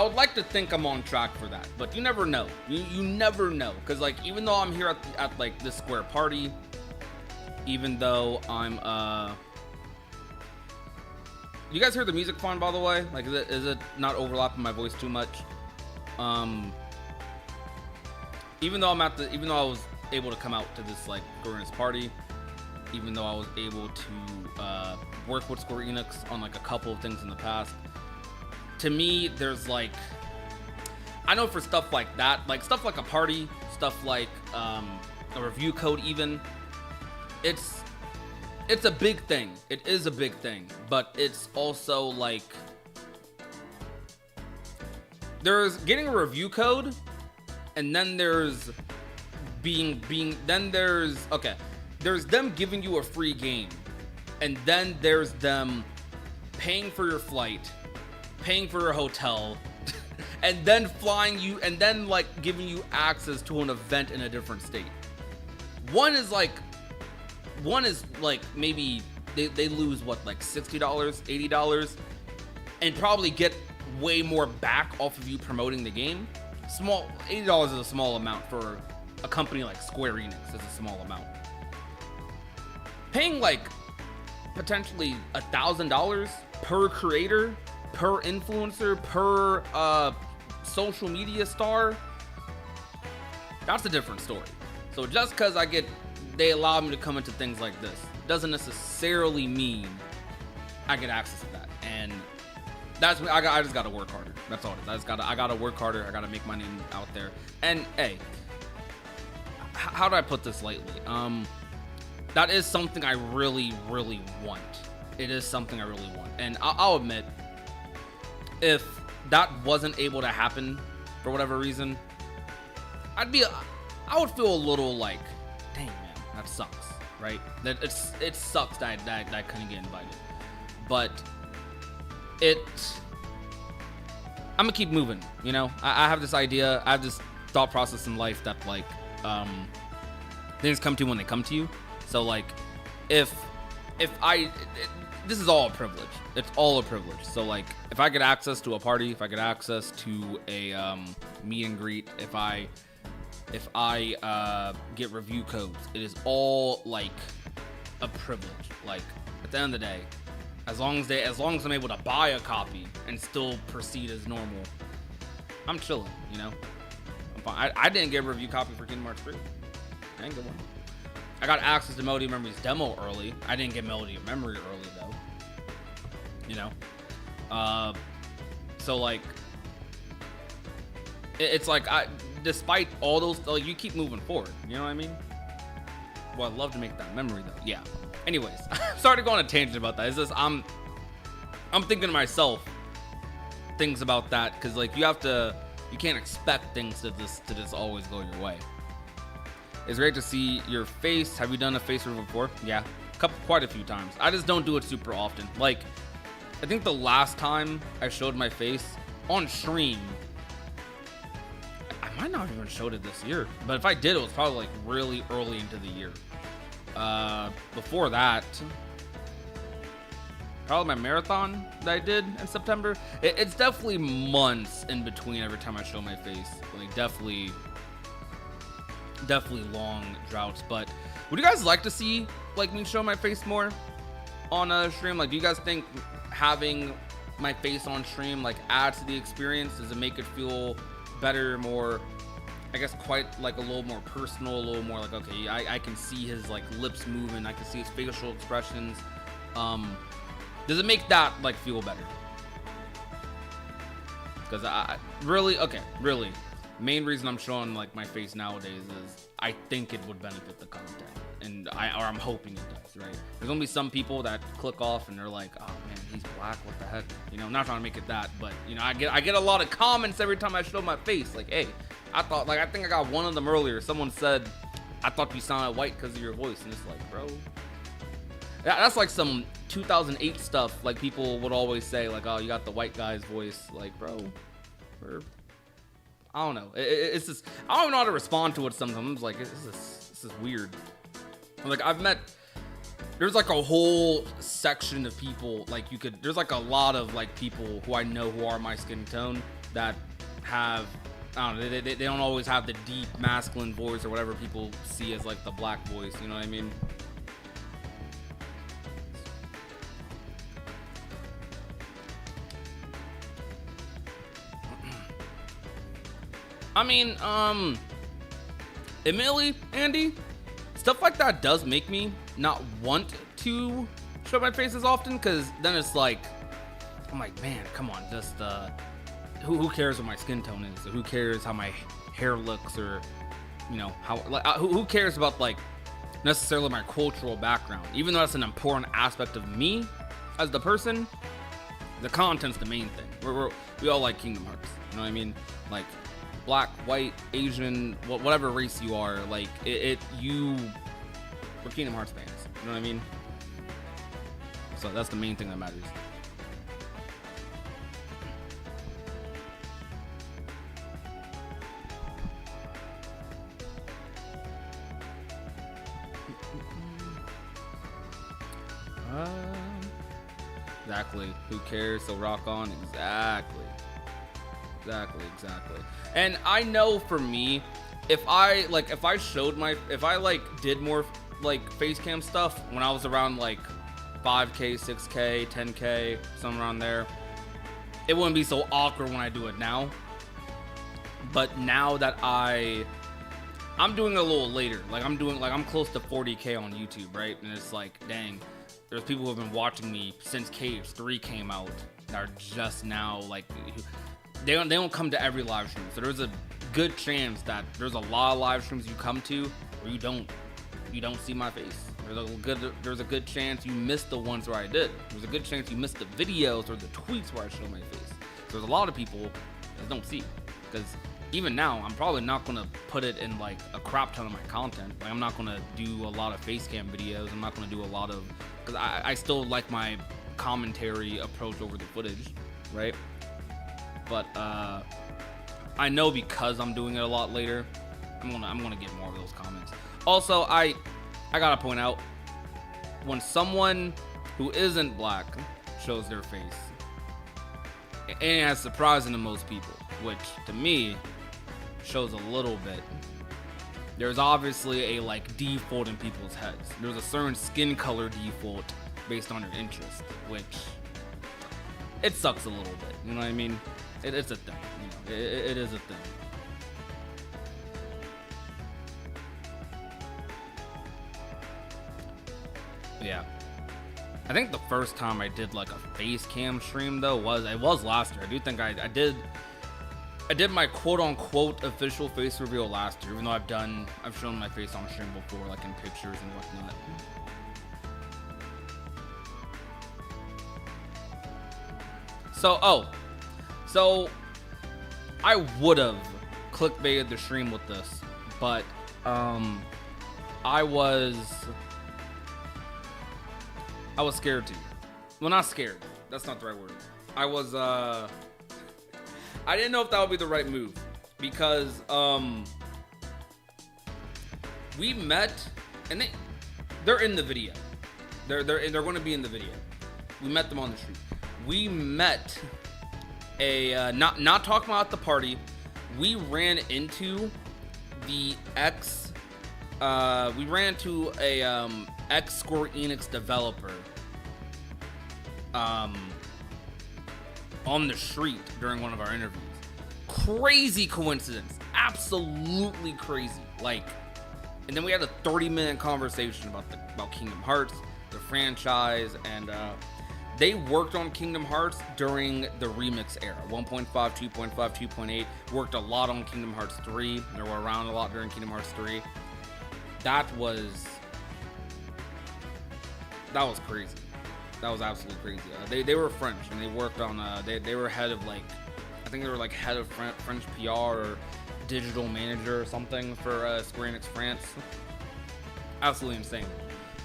would like to think I'm on track for that, but you never know. You never know, because like even though I'm here at like this square party, even though I'm you guys hear the music fine, by the way? Like is it not overlapping my voice too much? Even though I was able to come out to this like Garina's party, even though I was able to work with Square Enix on like a couple of things in the past. To me, there's like, I know for stuff like that, like stuff like a party, stuff like a review code even, it's a big thing. It is a big thing, but it's also like, there's getting a review code, and then there's there's them giving you a free game, and then there's them paying for your flight, paying for your hotel, and then flying you, and then like giving you access to an event in a different state. One is like maybe they lose what, like $60, $80, and probably get way more back off of you promoting the game. $80 is a small amount for a company like Square Enix. Is a small amount. Paying like potentially $1,000 per creator, per influencer, per social media star, that's a different story. So just because they allow me to come into things like this doesn't necessarily mean I get access to that. And that's I just gotta work harder. That's all it is. I gotta work harder. I gotta make my name out there. And hey, how do I put this lightly? That is something I really, really want. It is something I really want. And I'll admit, if that wasn't able to happen for whatever reason, I would feel a little like, dang man, that sucks, right? That it sucks that I couldn't get invited. But I'm gonna keep moving, you know? I have this idea, I have this thought process in life that like things come to you when they come to you. So like this is all a privilege. It's all a privilege. So like if I get access to a party, if I get access to a meet and greet, if I get review codes, it is all like a privilege. Like at the end of the day, as long as I'm able to buy a copy and still proceed as normal, I'm chilling, you know? I'm fine. I didn't get a review copy for Kingdom Hearts 3. I didn't get one. I got access to Melody of Memory's demo early. I didn't get Melody of Memory early though. You know? So like, it's like, despite all those, like, you keep moving forward. You know what I mean? Well, I'd love to make that memory though. Yeah. Anyways, sorry to go on a tangent about that. It's just I'm thinking to myself things about that, because like you can't expect things to just always go your way. It's great to see your face. Have you done a face reveal before? Yeah, quite a few times. I just don't do it super often. Like, I think the last time I showed my face on stream, I might not have even showed it this year, but if I did, it was probably like really early into the year. Before that, probably my marathon that I did in September. It's definitely months in between every time I show my face. Like definitely long droughts. But would you guys like to see like me show my face more on a stream? Like, do you guys think having my face on stream like adds to the experience? Does it make it feel better, more, I guess, quite like a little more personal, a little more like, okay, I can see his like lips moving, I can see his facial expressions. Does it make that like feel better? Because really, main reason I'm showing like my face nowadays is I think it would benefit the content, and I'm hoping it does, right? There's gonna be some people that click off and they're like, oh man, he's black, what the heck? You know, I'm not trying to make it that, but you know, I get a lot of comments every time I show my face, like, hey, I think I got one of them earlier. Someone said, I thought you sounded white because of your voice, and it's like, bro, that's like some 2008 stuff. Like people would always say, like, oh, you got the white guy's voice, like, bro, I don't know. It's just, I don't even know how to respond to it sometimes. I'm just like, this is weird. Like, there's like a whole section of people, like there's like a lot of like people who I know who are my skin tone that have, I don't know, they don't always have the deep masculine voice or whatever people see as like the black voice, you know what I mean? I mean, admittedly, Andy, stuff like that does make me not want to show my face as often, because then it's like, I'm like, man, come on, just, who cares what my skin tone is, or who cares how my hair looks, or, you know, how, like, who cares about, like, necessarily my cultural background, even though that's an important aspect of me as the person. The content's the main thing. We all like Kingdom Hearts, you know what I mean? Like, black, white, Asian, whatever race you are, like, we're Kingdom Hearts fans, you know what I mean? So that's the main thing that matters. Exactly. Who cares? So rock on. Exactly. And I know for me, if I did more like face cam stuff when I was around like 5K, 6K, 10K, somewhere around there, it wouldn't be so awkward when I do it now. But now that I'm doing it a little later, like I'm close to 40K on YouTube, right? And it's like, dang, there's people who have been watching me since Cage 3 came out that are just now like, they don't come to every live stream. So there's a good chance that there's a lot of live streams you come to where you don't see my face. There's a good chance you missed the ones where I did. There's a good chance you missed the videos or the tweets where I show my face. So there's a lot of people that don't see, because even now I'm probably not gonna put it in like a crap ton of my content. Like, I'm not gonna do a lot of face cam videos. I'm not gonna do a lot of, because I still like my commentary approach over the footage, right? But I know because I'm doing it a lot later, I'm gonna get more of those comments. Also, I gotta point out, when someone who isn't black shows their face, and it's surprising to most people, which to me shows a little bit, there's obviously a like default in people's heads. There's a certain skin color default based on your interest, which it sucks a little bit, you know what I mean? It's a thing, you know, it is a thing. Yeah, I think the first time I did like a face cam stream though was last year. I do think I did my quote unquote official face reveal last year, even though I've shown my face on stream before, like in pictures and whatnot. So I would have clickbaited the stream with this, but I was scared to. Well, not scared. That's not the right word. I didn't know if that would be the right move, because we met, and they're in the video. They're going to be in the video. We met them on the street. We met not talking about the party. We ran into the ex. We ran to a ex Square Enix developer on the street during one of our interviews. Crazy coincidence, absolutely crazy. Like, and then we had a 30-minute conversation about Kingdom Hearts, the franchise, and they worked on Kingdom Hearts during the remix era, 1.5, 2.5, 2.8. Worked a lot on Kingdom Hearts 3. They were around a lot during Kingdom Hearts 3. that was crazy. That was absolutely crazy. They were French, and they worked on they were head of like, I think they were like head of French PR or digital manager or something for Square Enix France. Absolutely insane.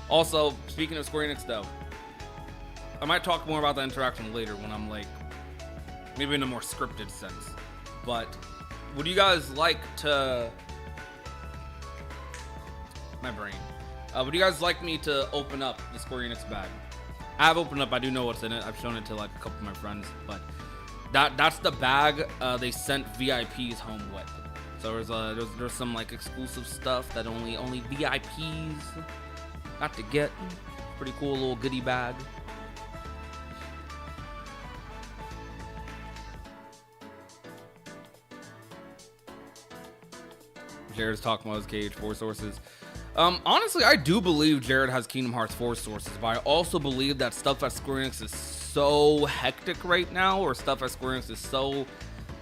Also, speaking of Square Enix though, I might talk more about the interaction later when I'm like, maybe in a more scripted sense. But would you guys like to, my brain, would you guys like me to open up the Square Enix bag? I have opened up, I do know what's in it. I've shown it to like a couple of my friends, but that's the bag they sent VIPs home with. So there's some like exclusive stuff that only VIPs got to get. Pretty cool little goodie bag. Jared's talking about his KH4 sources. Honestly, I do believe Jared has Kingdom Hearts 4 sources, but I also believe that stuff at Square Enix is so hectic right now, or stuff at Square Enix is so,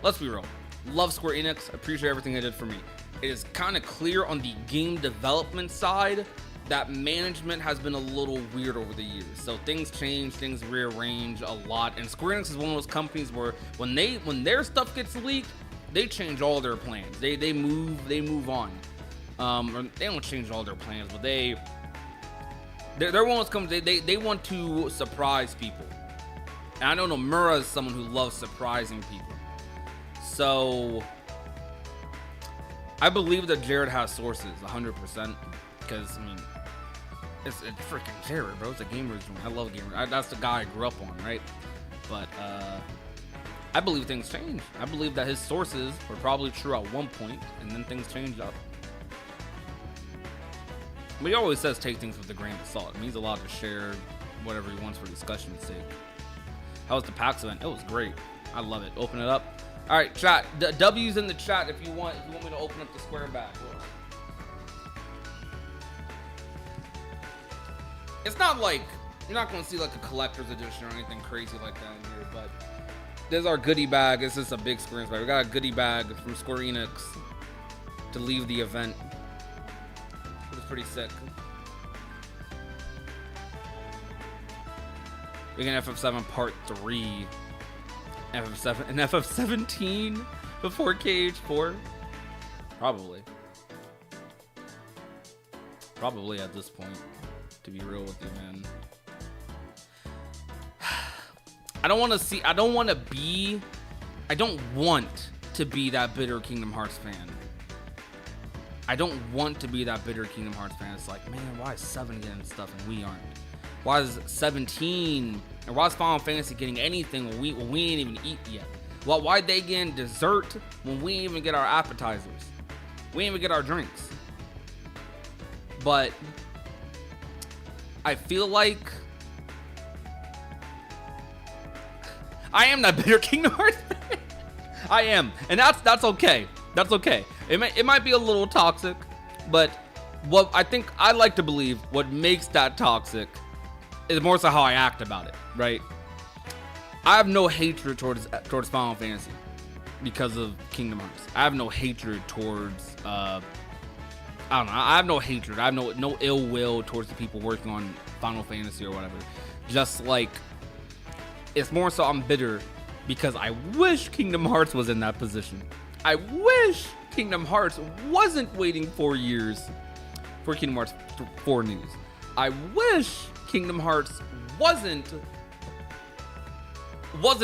let's be real, love Square Enix, appreciate everything they did for me. It is kind of clear on the game development side that management has been a little weird over the years. So things change, things rearrange a lot, and Square Enix is one of those companies where when their stuff gets leaked, they change all their plans. They move on. Or they don't change all their plans, but they're one of those companies, they want to surprise people. And I know Nomura is someone who loves surprising people. So I believe that Jared has sources 100%, because I mean, it's freaking Jared, bro. It's a gamer's room. I love gamers. That's the guy I grew up on, right? But I believe things change. I believe that his sources were probably true at one point, and then things changed up. But he always says take things with a grain of salt. I mean, he's allowed to share whatever he wants for discussion's sake. How was the PAX event? It was great. I love it. Open it up. All right, chat. W's in the chat if you want me to open up the Square bag. It's not like you're not going to see like a collector's edition or anything crazy like that in here, but there's our goodie bag. This is a big Square Enix bag. We got a goodie bag from Square Enix to leave the event. It was pretty sick. We get FF7 Part 3. FF7 and FF17 before KH4? Probably. Probably at this point, to be real with you, man. I don't want to be that bitter Kingdom Hearts fan. I don't want to be that bitter Kingdom Hearts fan. It's like, man, why is 7 getting stuff and we aren't? Why is 17 and why is Final Fantasy getting anything when we ain't even eat yet? Well, why they getting dessert when we ain't even get our appetizers? We ain't even get our drinks. But I feel like I am that bitter Kingdom Hearts fan. I am, and that's okay. That's okay. It might be a little toxic, but what I think I like to believe what makes that toxic is more so how I act about it, right? I have no hatred towards Final Fantasy because of Kingdom Hearts. I have no hatred towards I don't know. I have no hatred. I have no ill will towards the people working on Final Fantasy or whatever. Just like it's more so I'm bitter because I wish Kingdom Hearts was in that position. I wish Kingdom Hearts wasn't waiting 4 years for Kingdom Hearts 4 news. I wish Kingdom Hearts wasn't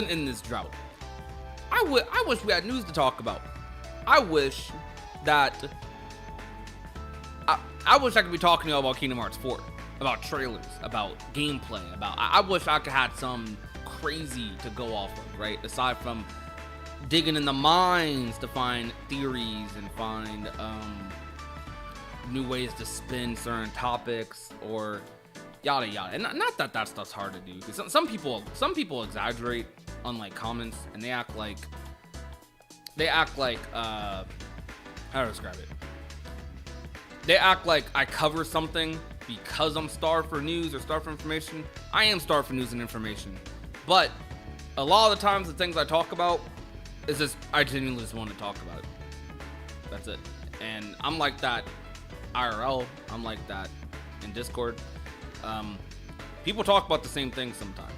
in this drought. I wish we had news to talk about. I wish that I wish I could be talking to you about Kingdom Hearts 4, about trailers, about gameplay, I wish I could have some crazy to go off of, right? Aside from digging in the minds to find theories and find new ways to spin certain topics or yada yada. And not that stuff's hard to do, because some people exaggerate on like comments and they act like how do I describe it? They act like I cover something because I'm starved for news or starved for information. I am starved for news and information, but a lot of the times the things I talk about is just I genuinely just want to talk about it. That's it. And I'm like that. IRL, I'm like that in Discord. People talk about the same things sometimes.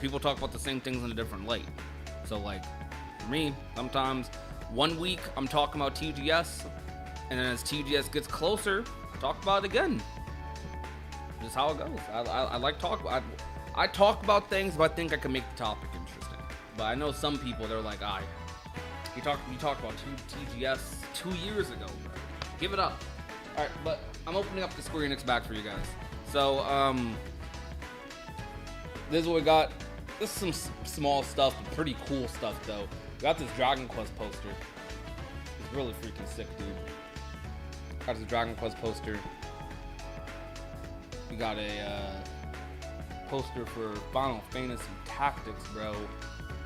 People talk about the same things in a different light. So like, for me, sometimes 1 week I'm talking about TGS, and then as TGS gets closer, I talk about it again. Just how it goes. I like talk. I talk about things, but I think I can make the topic interesting. But I know some people, they're like, you talked about TGS 2 years ago, bro. Give it up. All right, but I'm opening up the Square Enix bag for you guys. So this is what we got. This is some small stuff, but pretty cool stuff though. We got this Dragon Quest poster. It's really freaking sick, dude. Got this Dragon Quest poster. We got a poster for Final Fantasy Tactics, bro.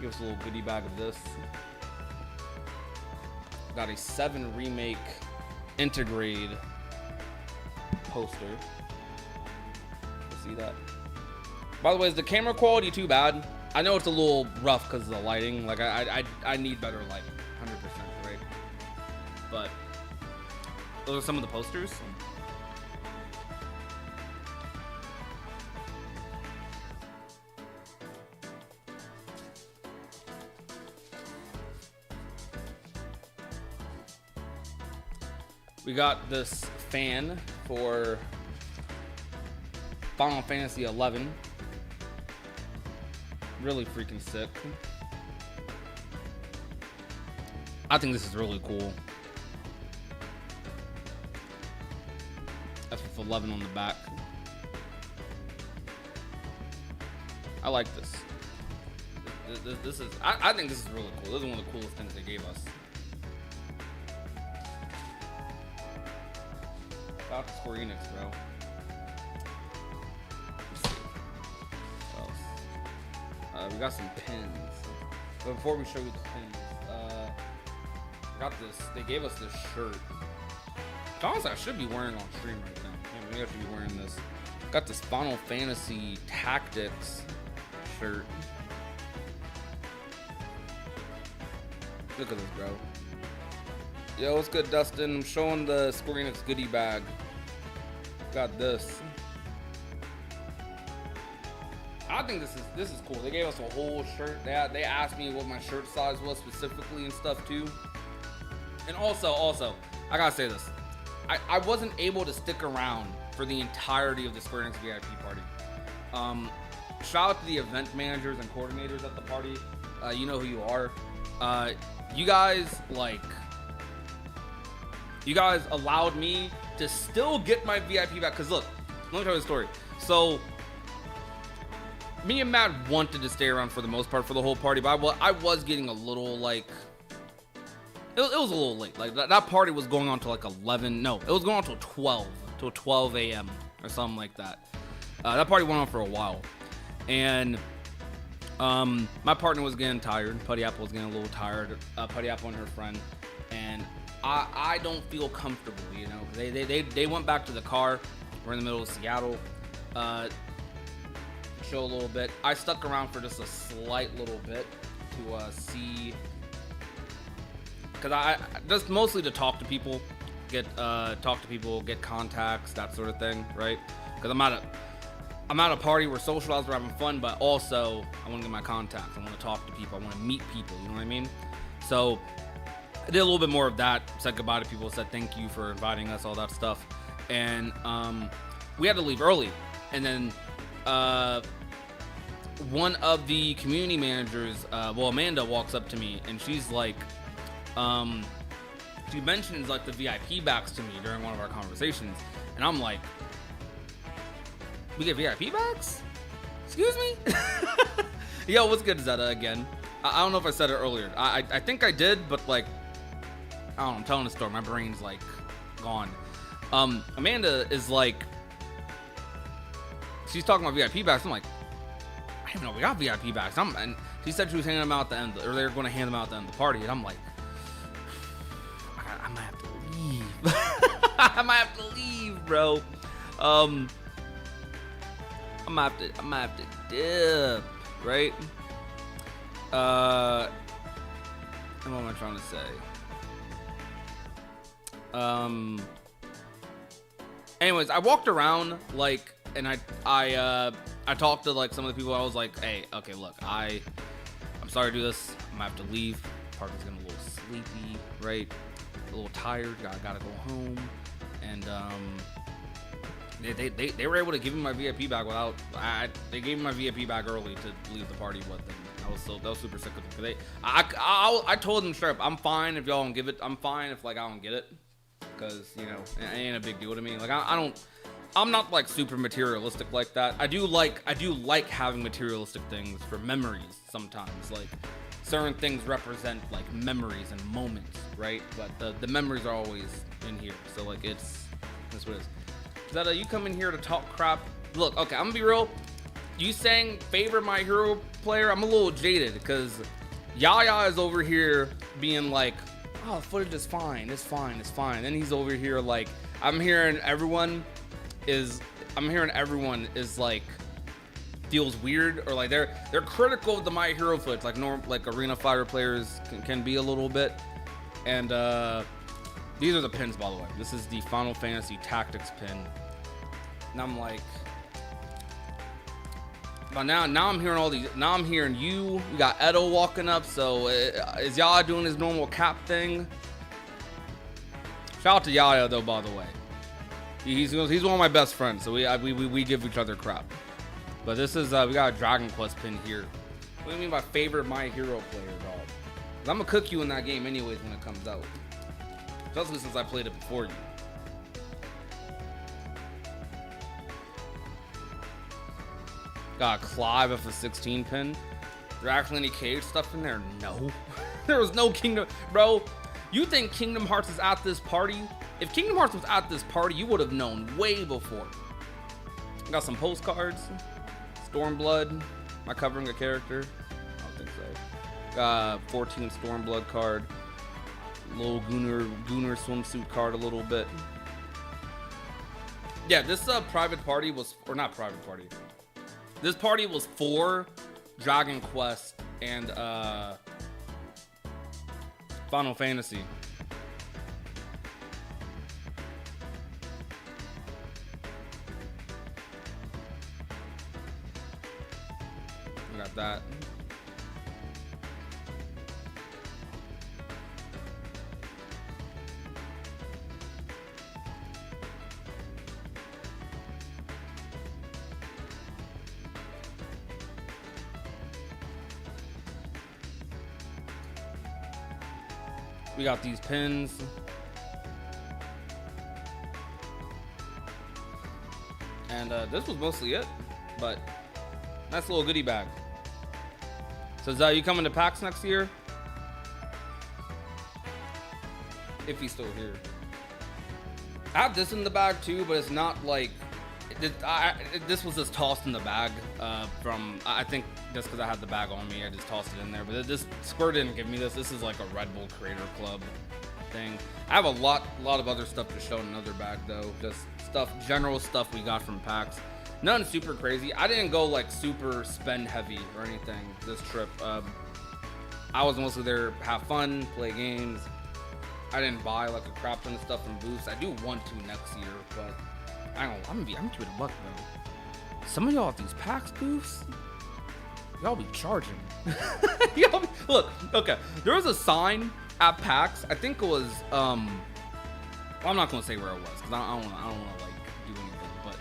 Give us a little goodie bag of this. Got a 7 Remake Intergrade poster. You see that? By the way, is the camera quality too bad? I know it's a little rough because of the lighting. Like I need better lighting, 100%, right? But those are some of the posters. We got this fan for Final Fantasy 11. Really freaking sick. I think this is really cool. That's with 11 on the back. I like this. This is. I think this is really cool. This is one of the coolest things they gave us. Shout out to Square Enix, bro. What else? We got some pins. But before we show you the pins, I got this. They gave us this shirt. Honestly, I should be wearing on stream right now. Yeah, maybe I should be wearing this. Got this Final Fantasy Tactics shirt. Look at this, bro. Yo, what's good, Dustin? I'm showing the Square Enix goodie bag. Got this. I think this is cool. They gave us a whole shirt. They asked me what my shirt size was specifically and stuff too. And also, I gotta say this. I wasn't able to stick around for the entirety of the Square Enix VIP party. Shout out to the event managers and coordinators at the party. You know who you are. You guys allowed me to still get my VIP back. Cause look, let me tell you the story. So me and Matt wanted to stay around for the most part for the whole party, but I was getting a little like, it was a little late. Like that party was going on to like 11. No, it was going on till 12 a.m. or something like that. That party went on for a while, and my partner was getting tired. Putty Apple was getting a little tired. Putty Apple and her friend, and I don't feel comfortable, you know. They went back to the car. We're in the middle of Seattle. Show a little bit. I stuck around for just a slight little bit to see, because I just mostly to talk to people, get contacts, that sort of thing, right? Because I'm at a party where socializing, we're having fun, but also I want to get my contacts. I want to talk to people. I want to meet people. You know what I mean? So I did a little bit more of that. Said goodbye to people. Said thank you for inviting us. All that stuff. And we had to leave early. And then one of the community managers, Amanda, walks up to me and she's like, she mentions like the VIP backs to me during one of our conversations, and I'm like, we get VIP backs? Excuse me? Yo, what's good, Zeta, again? I don't know if I said it earlier. I think I did, but like, I don't know, I'm telling the story. My brain's like gone. Amanda is like, she's talking about VIP backs. I'm like, I didn't even know we got VIP backs. And she said she was handing them out at the end, or they were going to hand them out at the end of the party. And I'm like, I might have to leave. I might have to leave, bro. I might have to dip, right? What am I trying to say? Anyways, I walked around like, and I talked to like some of the people. I was like, hey, okay, look, I'm sorry to do this. I'm gonna have to leave. Parker's getting a little sleepy, right? A little tired. Gotta go home. And they were able to give me my VIP bag without. They gave me my VIP bag early to leave the party with them. That was super sick of them. I told them straight up, I'm fine if y'all don't give it. I'm fine if like I don't get it, cause you know it ain't a big deal to me. Like I'm not like super materialistic like that. I do like having materialistic things for memories sometimes. Like certain things represent like memories and moments, right? But the memories are always in here. So like that's what it is. Zeta, you come in here to talk crap. Look, okay, I'm gonna be real. You saying favorite My Hero player? I'm a little jaded because Yaya is over here being like, oh, footage is fine, it's fine, it's fine. Then he's over here like, I'm hearing everyone is like feels weird or like they're critical of the My Hero footage, like arena fighter players can be a little bit. And these are the pins, by the way. This is the Final Fantasy Tactics pin. And I'm like, but now I'm hearing all these. Now I'm hearing you got Edo walking up. So is Yaya doing his normal cap thing? Shout out to Yaya though, by the way. He's one of my best friends. So we give each other crap. But this is we got a Dragon Quest pin here. What do you mean by favorite My Hero player, dog? I'm gonna cook you in that game anyways when it comes out. Especially since I played it before you. Got a Clive of a 16 pin. There actually any Cage stuff in there? No. There was no Kingdom. Bro, you think Kingdom Hearts is at this party? If Kingdom Hearts was at this party, you would have known way before. Got some postcards. Stormblood. Am I covering a character? I don't think so. Got 14 Stormblood card. Little Gunner swimsuit card a little bit. Yeah, this private party was, or not private party. This party was for Dragon Quest and Final Fantasy. We got that. We got these pins. And this was mostly it, but nice little goodie bag. So you coming to PAX next year? If he's still here. I have this in the bag too, but it's not like, this was just tossed in the bag from, I think just because I had the bag on me, I just tossed it in there. But this Square didn't give me this. This is like a Red Bull Creator Club thing. I have a lot of other stuff to show in another bag though. Just stuff, general stuff we got from PAX. Nothing super crazy. I didn't go like super spend heavy or anything this trip. I was mostly there, have fun, play games. I didn't buy like a crap ton of stuff from booths. I do want to next year, but I'm gonna keep it a buck though. Some of y'all at these PAX booths, y'all be charging. Look, okay. There was a sign at PAX. I think it was well, I'm not gonna say where it was because I don't wanna like do anything. But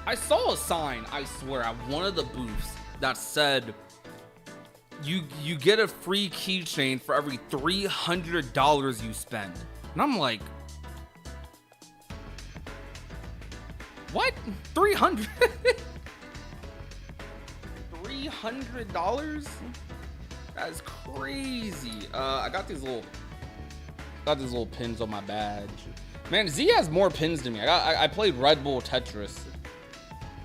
I saw a sign, I swear, at one of the booths that said you get a free keychain for every $300 you spend. And I'm like, what? 300? $300? That's crazy. I got these little pins on my badge. Man, Z has more pins than me. I played Red Bull Tetris.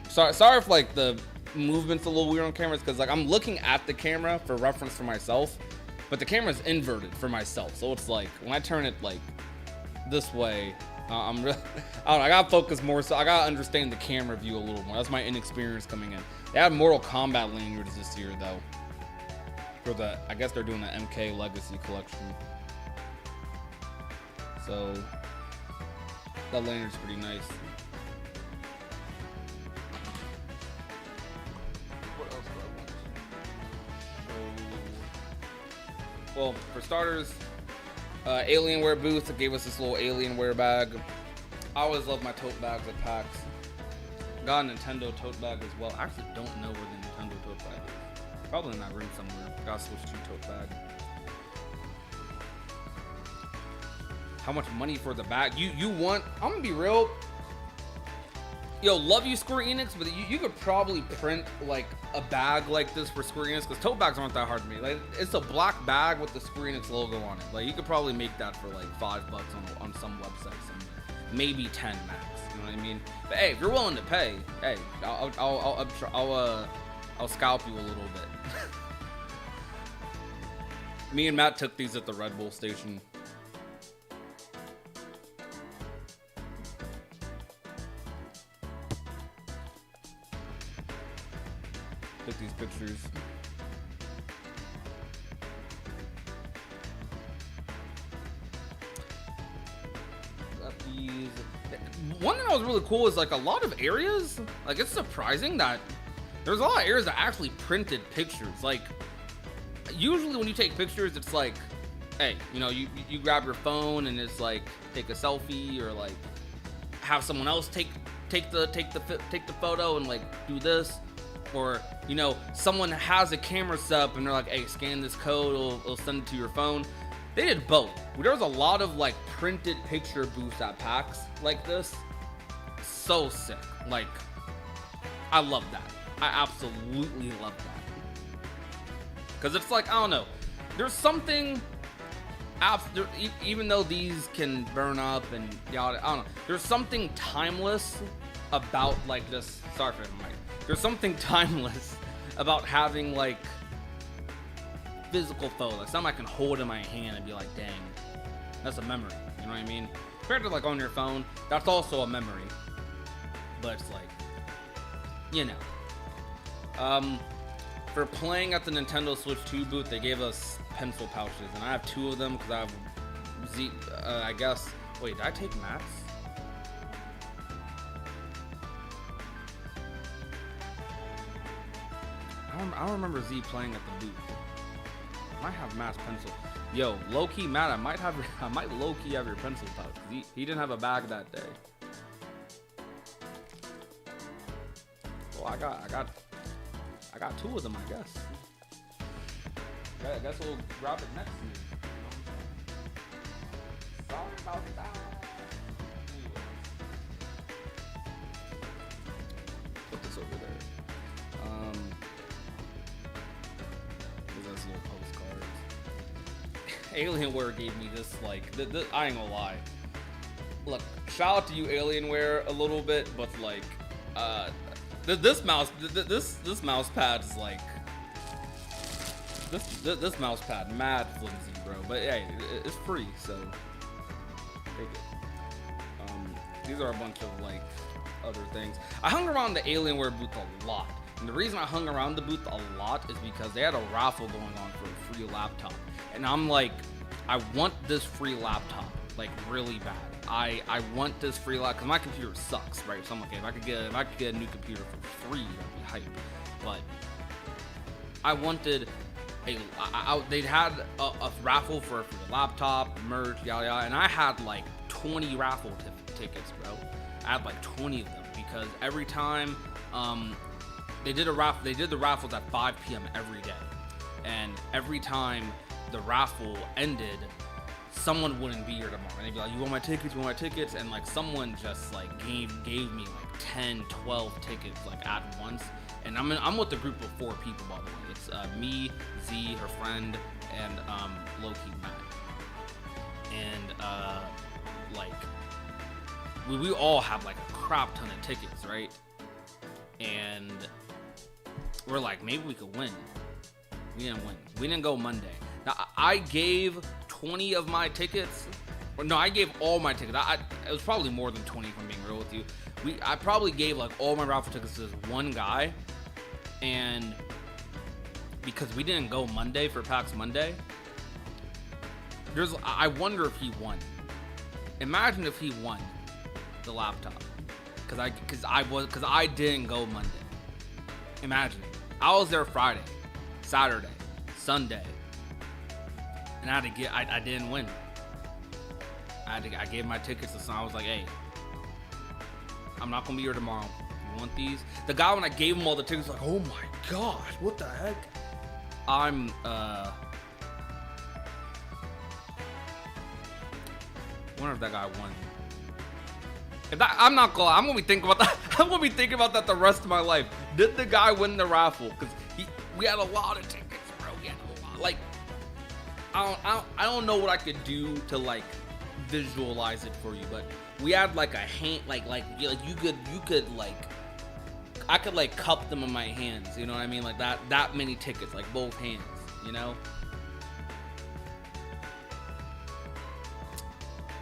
Sorry if like the movement's a little weird on cameras, because like I'm looking at the camera for reference for myself, but the camera's inverted for myself. So it's like when I turn it like this way, I'm really, I don't know, I gotta focus more, so I gotta understand the camera view a little more. That's my inexperience coming in. They had Mortal Kombat lanyards this year though. For the, I guess they're doing the MK Legacy collection. So That lanyard's pretty nice. What else do I want? Well, for starters, Alienware booth gave us this little Alienware bag. I always love my tote bags at PAX. Got a Nintendo tote bag as well. I actually don't know where the Nintendo tote bag is. Probably in that room somewhere. Got a Switch 2 tote bag. How much money for the bag? You want? I'm gonna be real. Yo, love you Square Enix, but you could probably print like a bag like this for Square Enix, because tote bags aren't that hard to make. Like, it's a black bag with the Square Enix logo on it. Like, you could probably make that for like $5 on some websites, maybe 10 max. You know what I mean? But hey, if you're willing to pay, hey, I'll scalp you a little bit. Me and Matt took these at the Red Bull station. Took these pictures. One thing that was really cool is like a lot of areas, like it's surprising that there's a lot of areas that actually printed pictures. Like usually when you take pictures, it's like, hey, you know, you grab your phone and it's like take a selfie, or like have someone else take the photo and like do this, or you know, someone has a camera set up and they're like, hey, scan this code, it'll send it to your phone. They did both. There was a lot of like printed picture booths at PAX like this. So sick. Like, I love that. I absolutely love that. Because it's like, I don't know. There's something, even though these can burn up and yada, I don't know. There's something timeless about like this. Sorry for the mic. There's something timeless about having like physical photo, like something I can hold in my hand and be like, dang, that's a memory. You know what I mean? Compared to like on your phone, that's also a memory. But it's like, you know. For playing at the Nintendo Switch 2 booth, they gave us pencil pouches, and I have 2 of them because I have Z. I guess. Wait, did I take Matt's? I don't remember Z playing at the booth. I might have Matt's pencil. Yo, low key, Matt, I might low key have your pencil pouch. He didn't have a bag that day. Well, I got 2 of them, I guess. I guess we'll grab it next year. Sorry about that. Put this over there. These little postcards. Alienware gave me this, like, I ain't gonna lie. Look, shout out to you, Alienware, a little bit, but like, this mouse pad is like, this mouse pad mad flimsy, bro. But hey, it's free, so take it. These are a bunch of like other things. I hung around the Alienware booth a lot, and the reason I hung around the booth a lot is because they had a raffle going on for a free laptop, and I'm like, I want this free laptop like really bad. I want this free laptop because my computer sucks, right? So I'm like, if I could get a new computer for free, that'd be hype. But I wanted they'd had a raffle for a free laptop, merch, yada yada, and I had like 20 raffle tickets, bro. I had like 20 of them because every time they did the raffles at 5 p.m. every day, and every time the raffle ended, someone wouldn't be here tomorrow, and they'd be like, you want my tickets, and like someone just like gave me like 10, 12 tickets like at once. And I'm with a group of 4 people, by the way. It's me, Z, her friend, and Loki Matt. And like we all have like a crap ton of tickets, right? And we're like, maybe we could win. We didn't win. We didn't go Monday. Now I gave 20 of my tickets. Or no, I gave all my tickets. It was probably more than 20 if I'm being real with you. I probably gave like all my raffle tickets to this one guy, and because we didn't go Monday for PAX Monday, I wonder if he won. Imagine if he won. the laptop because I didn't go Monday. Imagine, I was there Friday, Saturday, Sunday, and I didn't win. I gave my tickets to someone. I was like, hey, I'm not gonna be here tomorrow. You want these? The guy, when I gave him all the tickets, was like, oh my gosh, what the heck? I wonder if that guy won. I'm not gonna lie, I'm gonna be thinking about that. I'm gonna be thinking about that the rest of my life. Did the guy win the raffle? Because we had a lot of tickets, bro. We had a lot. Like, I don't know what I could do to like visualize it for you, but we had like a hand, like you could like, I could like cup them in my hands. You know what I mean? Like that many tickets, like both hands. You know.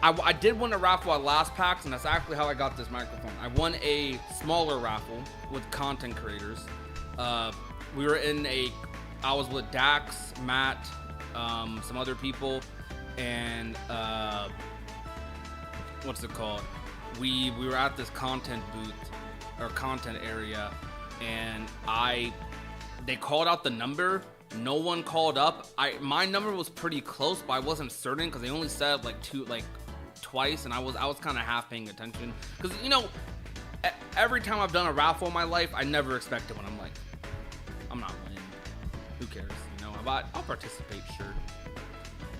I did win a raffle at last PAX, and that's actually how I got this microphone. I won a smaller raffle with content creators. We were I was with Dax, Matt, some other people, and what's it called? We were at this content booth or content area, and they called out the number. No one called up. My number was pretty close, but I wasn't certain because they only said twice, and I was kind of half paying attention because, you know, every time I've done a raffle in my life, I never expect it when I'm like, I'm not winning. Who cares? You know, I'll participate, sure.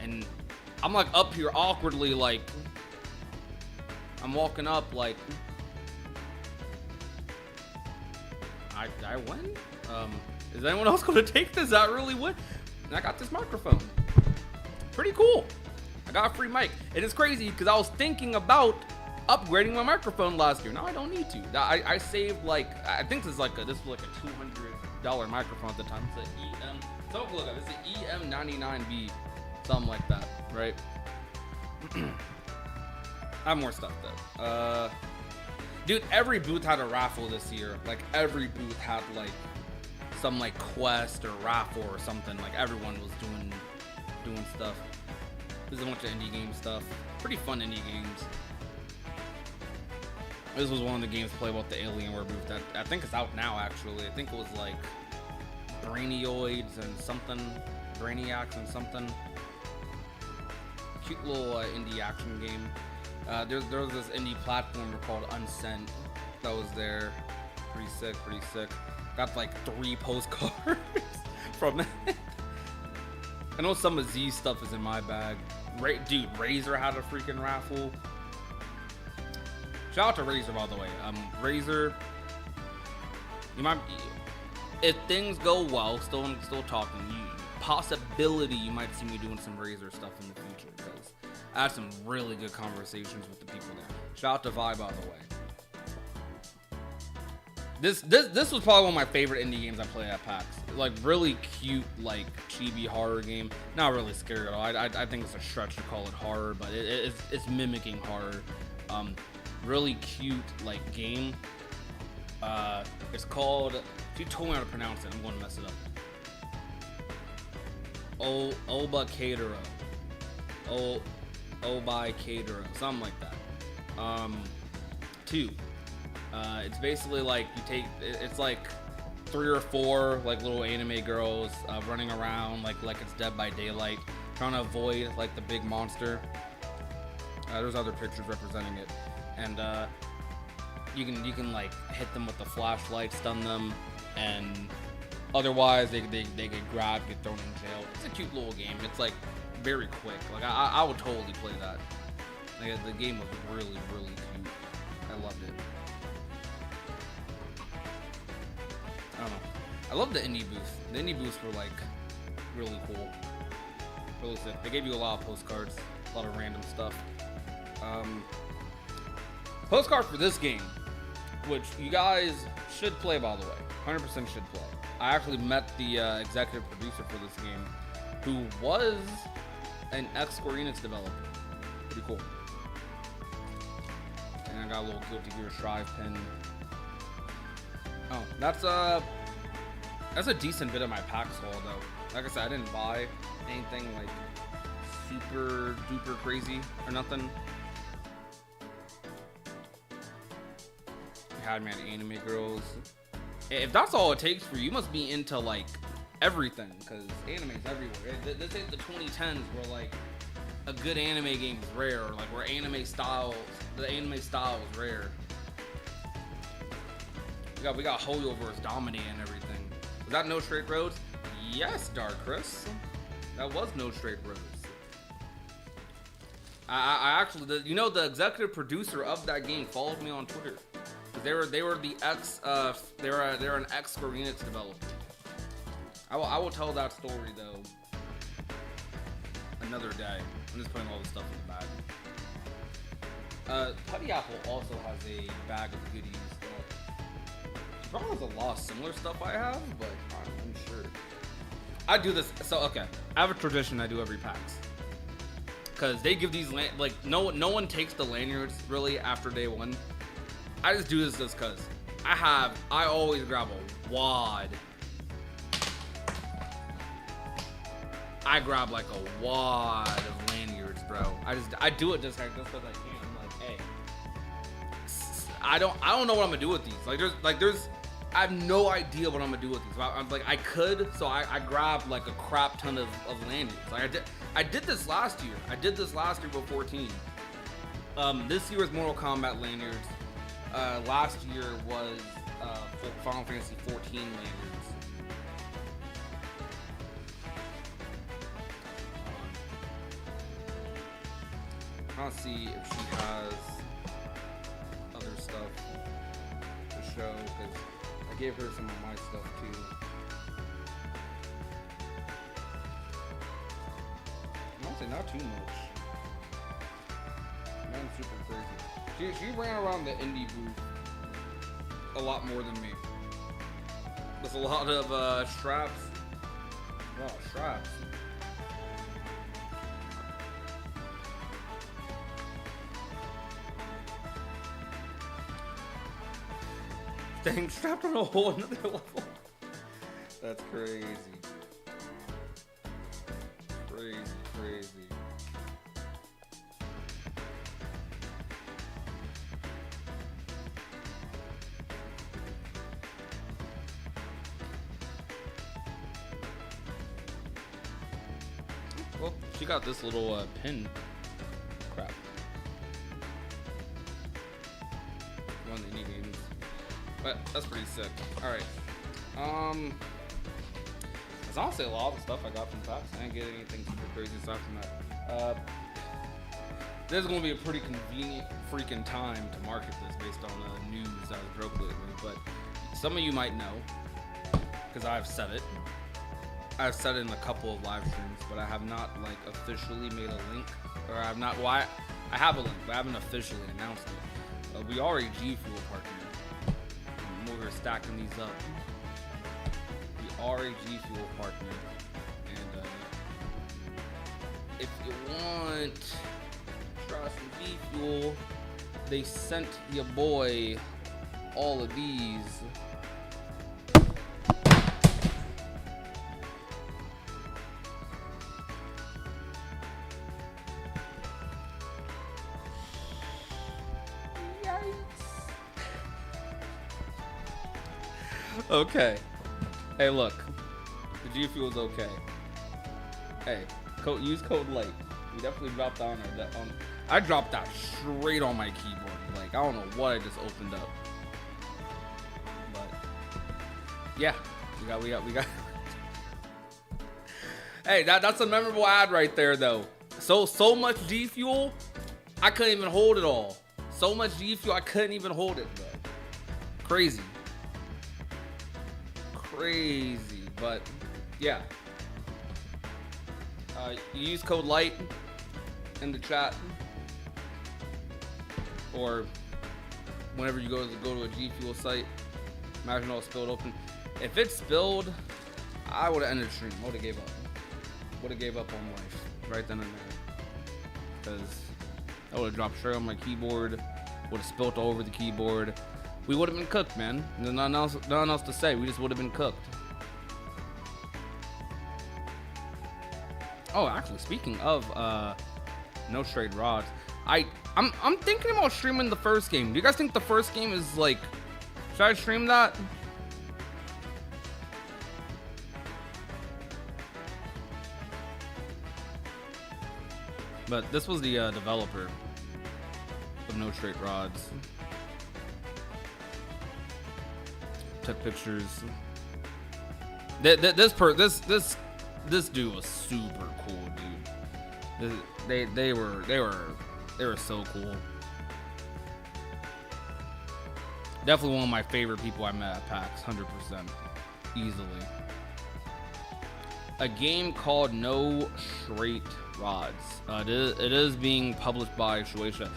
And I'm like up here awkwardly, like I'm walking up like I win. Is anyone else going to take this? I really would. And I got this microphone. Pretty cool. I got a free mic. It is crazy because I was thinking about upgrading my microphone last year. Now I don't need to. I saved I think this was like a $200 microphone at the time. It's an EM. So look at this. It's an EM99B, something like that, right? I have more stuff though. Dude, every booth had a raffle this year. Like every booth had like some like quest or raffle or something. Like everyone was doing stuff. There's a bunch of indie game stuff. Pretty fun indie games. This was one of the games played about the Alienware booth that I think it's out now actually. I think it was like Brainioids and something. Brainiacs and something. Cute little indie action game. There was this indie platformer called Unsent that was there. Pretty sick. Got like 3 postcards from it. I know some of Z's stuff is in my bag. Dude, Razor had a freaking raffle. Shout out to Razor, by the way. Razor, you might, if things go well, still talking, possibility you might see me doing some Razor stuff in the future because I had some really good conversations with the people there. Shout out to Vi, by the way. This was probably one of my favorite indie games I played at PAX. Like really cute, like chibi horror game. Not really scary at all. I think it's a stretch to call it horror, but it's mimicking horror. Really cute like game. It's called. If you told me how to pronounce it, I'm going to mess it up. Oba Catero. Obai Catero. Something like that. 2. It's basically like it's like 3 or 4 like little anime girls running around like it's Dead by Daylight, trying to avoid like the big monster. There's other pictures representing it, and you can like hit them with the flashlight, stun them, and otherwise they get grabbed, get thrown in jail. It's a cute little game. It's like very quick. Like I would totally play that. Like the game was really cute. I loved it. I don't know. I love the indie booths. The indie booths were like really cool. Really sick. They gave you a lot of postcards, a lot of random stuff. Postcard for this game, which you guys should play, by the way. 100% should play. I actually met the executive producer for this game, who was an ex-Square Enix developer. Pretty cool. And I got a little Guilty Gear Strive pin. Oh, that's a decent bit of my PAX haul though. Like I said, I didn't buy anything like super duper crazy or nothing. Academy and anime girls. If that's all it takes for you, you must be into like everything, because anime's everywhere. This ain't the 2010s where like a good anime game is rare, or like where the anime style is rare. We got Hoyo versus Dominate and everything. Was that No Straight Roads? Yes, Dark Chris. That was No Straight Roads. I actually, the executive producer of that game followed me on Twitter. They were the they're an ex Square Enix developer. I will tell that story though another day. I'm just putting all this stuff in the bag. Putty Apple also has a bag of goodies. She probably has a lot of similar stuff I have, but I'm sure. I do this. So okay, I have a tradition I do every PAX. Cause they give these like no one takes the lanyards really after day one. I just do this just cause I always grab a wad. I grab like a wad of lanyards, bro. I do it just cause I can. I'm like, hey, I don't know what I'm gonna do with these. I have no idea what I'm gonna do with these. I'm like, I could, so I grabbed like a crap ton of lanyards. Like I did this last year. I did this last year with 14. This year was Mortal Kombat lanyards. Last year was Final Fantasy 14 lanyards. I'm trying to see if she has other stuff to show, because I gave her some of my stuff too. Honestly, not too much. Man, super crazy. She ran around the indie booth a lot more than me. There's a lot of straps. Wow, straps. Dang, strapped on a whole another level. That's crazy. Crazy. Well, she got this little pin. Crap. One of the indie games. But that's pretty sick. Alright. That's honestly a lot of the stuff I got from PAX. I didn't get anything super crazy aside from that. This is going to be a pretty convenient freaking time to market this based on the news that was broke lately. But some of you might know, because I've said it. I've said it in a couple of live streams, but I have not like officially made a link, or I have not. Well, I have a link, but I haven't officially announced it. We are a G Fuel partner. We're stacking these up. We are a G Fuel partner, and if you want to try some G Fuel, they sent your boy all of these. Okay. Hey, look. The G Fuel's okay. Hey, use code LIGHT. We definitely dropped that on I dropped that straight on my keyboard. Like, I don't know what I just opened up. But yeah, we got. Hey, that's a memorable ad right there, though. So much G Fuel, I couldn't even hold it all. So much G Fuel, I couldn't even hold it, bro. Crazy. But yeah, you use code LIGHT in the chat, or whenever you go to a G Fuel site. Imagine all spilled open. If it spilled, I would have ended the stream. I would have gave up on life right then and there, because I would have dropped straight on my keyboard, would have spilled all over the keyboard. We would have been cooked, man. There's nothing else to say. We just would have been cooked. Oh, actually, speaking of No Straight Rods, I'm thinking about streaming the first game. Do you guys think the first game is like Should I stream that? But this was the developer of No Straight Rods. Took pictures. This dude was super cool, dude. They were so cool. Definitely one of my favorite people I met at PAX, 100%, easily. A game called No Straight Rods. It is being published by Shueisha.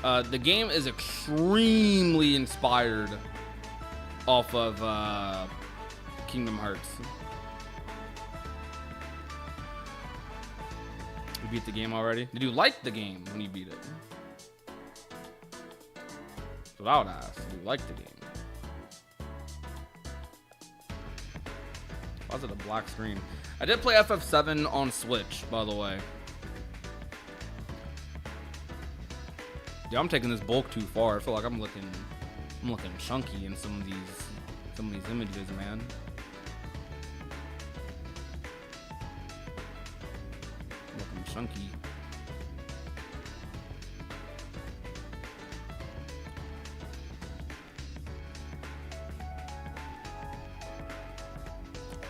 The game is extremely inspired off of Kingdom Hearts. You beat the game already? Did you like the game when you beat it? That's what I would ask. Did you like the game? Why is it a black screen? I did play FF7 on Switch, by the way. Yeah, I'm taking this bulk too far. I feel like I'm looking chunky in some of these images, man. Looking chunky.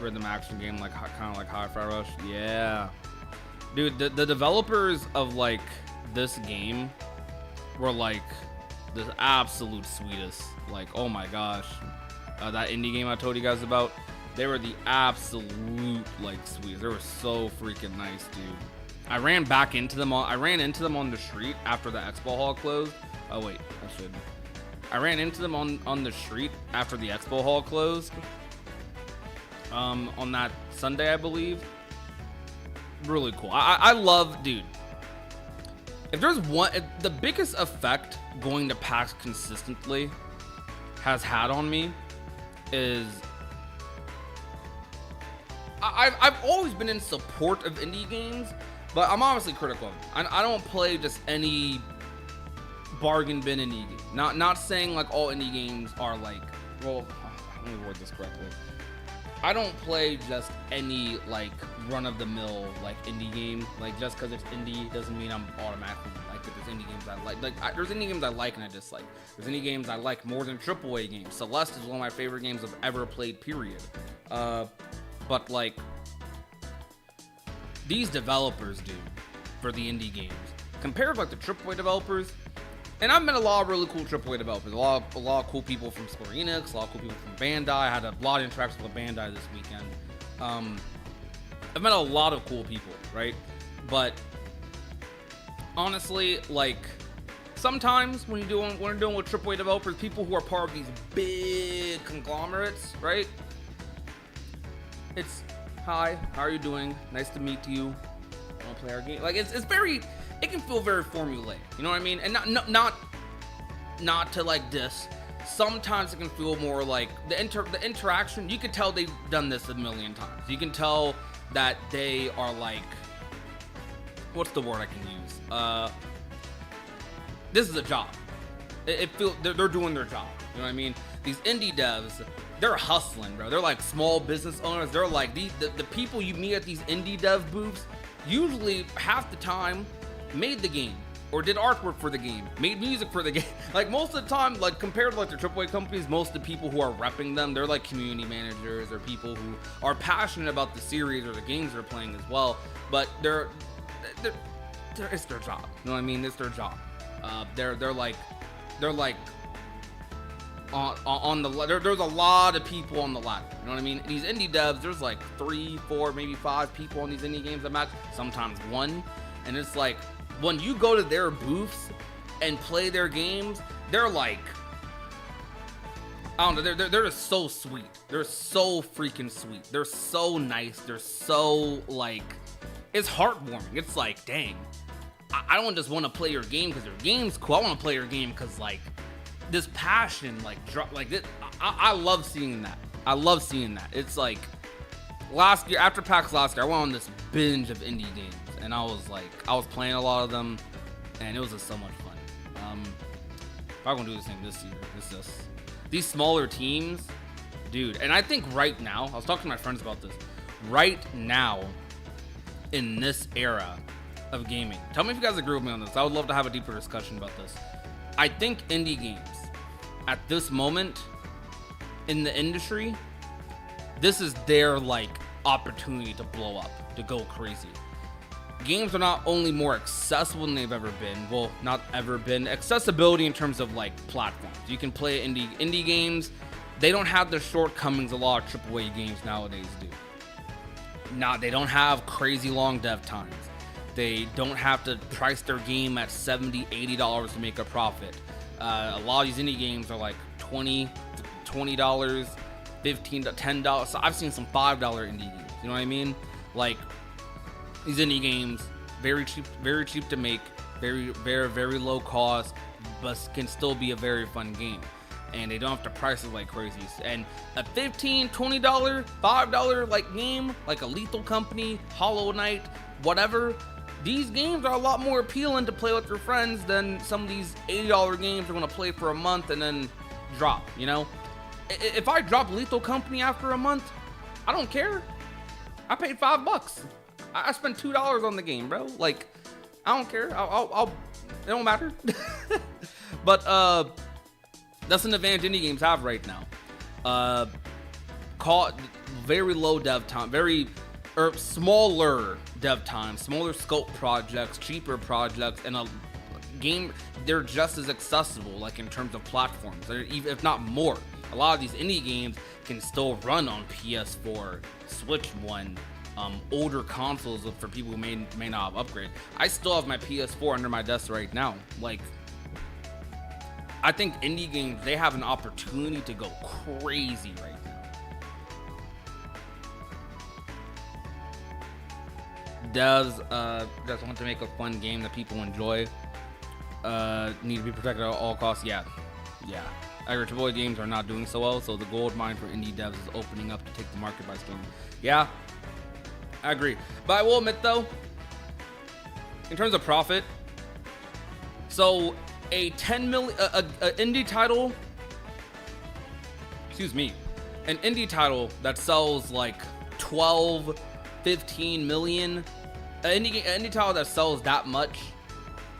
Rhythm action game, like kind of like Hi-Fi Rush. Yeah, dude, the developers of like this game were like the absolute sweetest. Like, oh my gosh, that indie game I told you guys about, they were the absolute like sweetest. They were so freaking nice, dude. I ran into them on the street after the expo hall closed. Oh wait, I ran into them on the street after the expo hall closed. On that Sunday, I believe. Really cool. I love, dude. If there's the biggest effect going to PAX consistently has had on me is I've always been in support of indie games, but I'm honestly critical. I don't play just any bargain bin indie game. Not saying like all indie games are like, well, let me word this correctly. I don't play just any like run-of-the-mill like indie game. Like just because it's indie doesn't mean I'm automatically like it. There's indie games I like. There's indie games I like and I dislike. There's indie games I like more than AAA games. Celeste is one of my favorite games I've ever played. Period. But like these developers do for the indie games compared to like the AAA developers. And I've met a lot of really cool AAA developers, a lot of cool people from Square Enix, a lot of cool people from Bandai. I had a lot of interactions with Bandai this weekend. I've met a lot of cool people, right? But honestly, like sometimes when we're dealing with AAA developers, people who are part of these big conglomerates, right? It's, hi, how are you doing? Nice to meet you. Want to play our game? Like it's very. It can feel very formulaic, you know what I mean? And not to like diss. Sometimes it can feel more like the interaction. You can tell they've done this a million times. You can tell that they are like, what's the word I can use? This is a job. It feels they're doing their job. You know what I mean? These indie devs, they're hustling, bro. They're like small business owners. They're like the people you meet at these indie dev booths. Usually, half the time, made the game or did artwork for the game, made music for the game. Like most of the time, like compared to like the AAA companies, most of the people who are repping them, they're like community managers or people who are passionate about the series or the games they're playing as well. But it's their job. You know what I mean? It's their job. They're like on the there's a lot of people on the ladder. You know what I mean? These indie devs, there's like 3, 4, maybe 5 people on these indie games that match. Sometimes 1, and it's like. When you go to their booths and play their games, they're like, I don't know, they're just so sweet. They're so freaking sweet. They're so nice. They're so like, it's heartwarming. It's like, dang, I don't just want to play your game because your game's cool. I want to play your game because like this passion, like this. I love seeing that. I love seeing that. It's like last year, after PAX last year, I went on this binge of indie games. And I was playing a lot of them, and it was just so much fun. If I'm gonna do the same this year, these smaller teams, dude. And I think right now, I was talking to my friends about this. Right now, in this era of gaming, tell me if you guys agree with me on this. I would love to have a deeper discussion about this. I think indie games, at this moment in the industry, this is their like opportunity to blow up, to go crazy. Games are not only more accessible than they've ever been. Well, not ever been. Accessibility in terms of like platforms. You can play indie games. They don't have the shortcomings a lot of AAA games nowadays do. They don't have crazy long dev times. They don't have to price their game at $70, $80 to make a profit. A lot of these indie games are like $20, $15 to $10. So I've seen some $5 indie games. You know what I mean? Like, these indie games, very cheap to make, very low cost, but can still be a very fun game. And they don't have to price it like crazy. And a $15, $20, $5 like game, like a Lethal Company, Hollow Knight, whatever, these games are a lot more appealing to play with your friends than some of these $80 games you're gonna play for a month and then drop, you know? If I drop Lethal Company after a month, I don't care. I paid $5. I spent $2 on the game, bro. Like, I don't care. It don't matter. But that's an advantage indie games have right now. Very low dev time, smaller dev time, smaller scope projects, cheaper projects, and a game. They're just as accessible, like in terms of platforms, if not more. A lot of these indie games can still run on PS4, Switch One. Older consoles for people who may not have upgraded. I still have my PS4 under my desk right now. Like, I think indie games, they have an opportunity to go crazy right now. Devs just want to make a fun game that people enjoy. Need to be protected at all costs. Yeah. AAA games are not doing so well, so the gold mine for indie devs is opening up to take the market by storm. Yeah, I agree. But I will admit though, in terms of profit, so a 10 million, a indie title, an indie title that sells like 12, 15 million, an indie title that sells that much,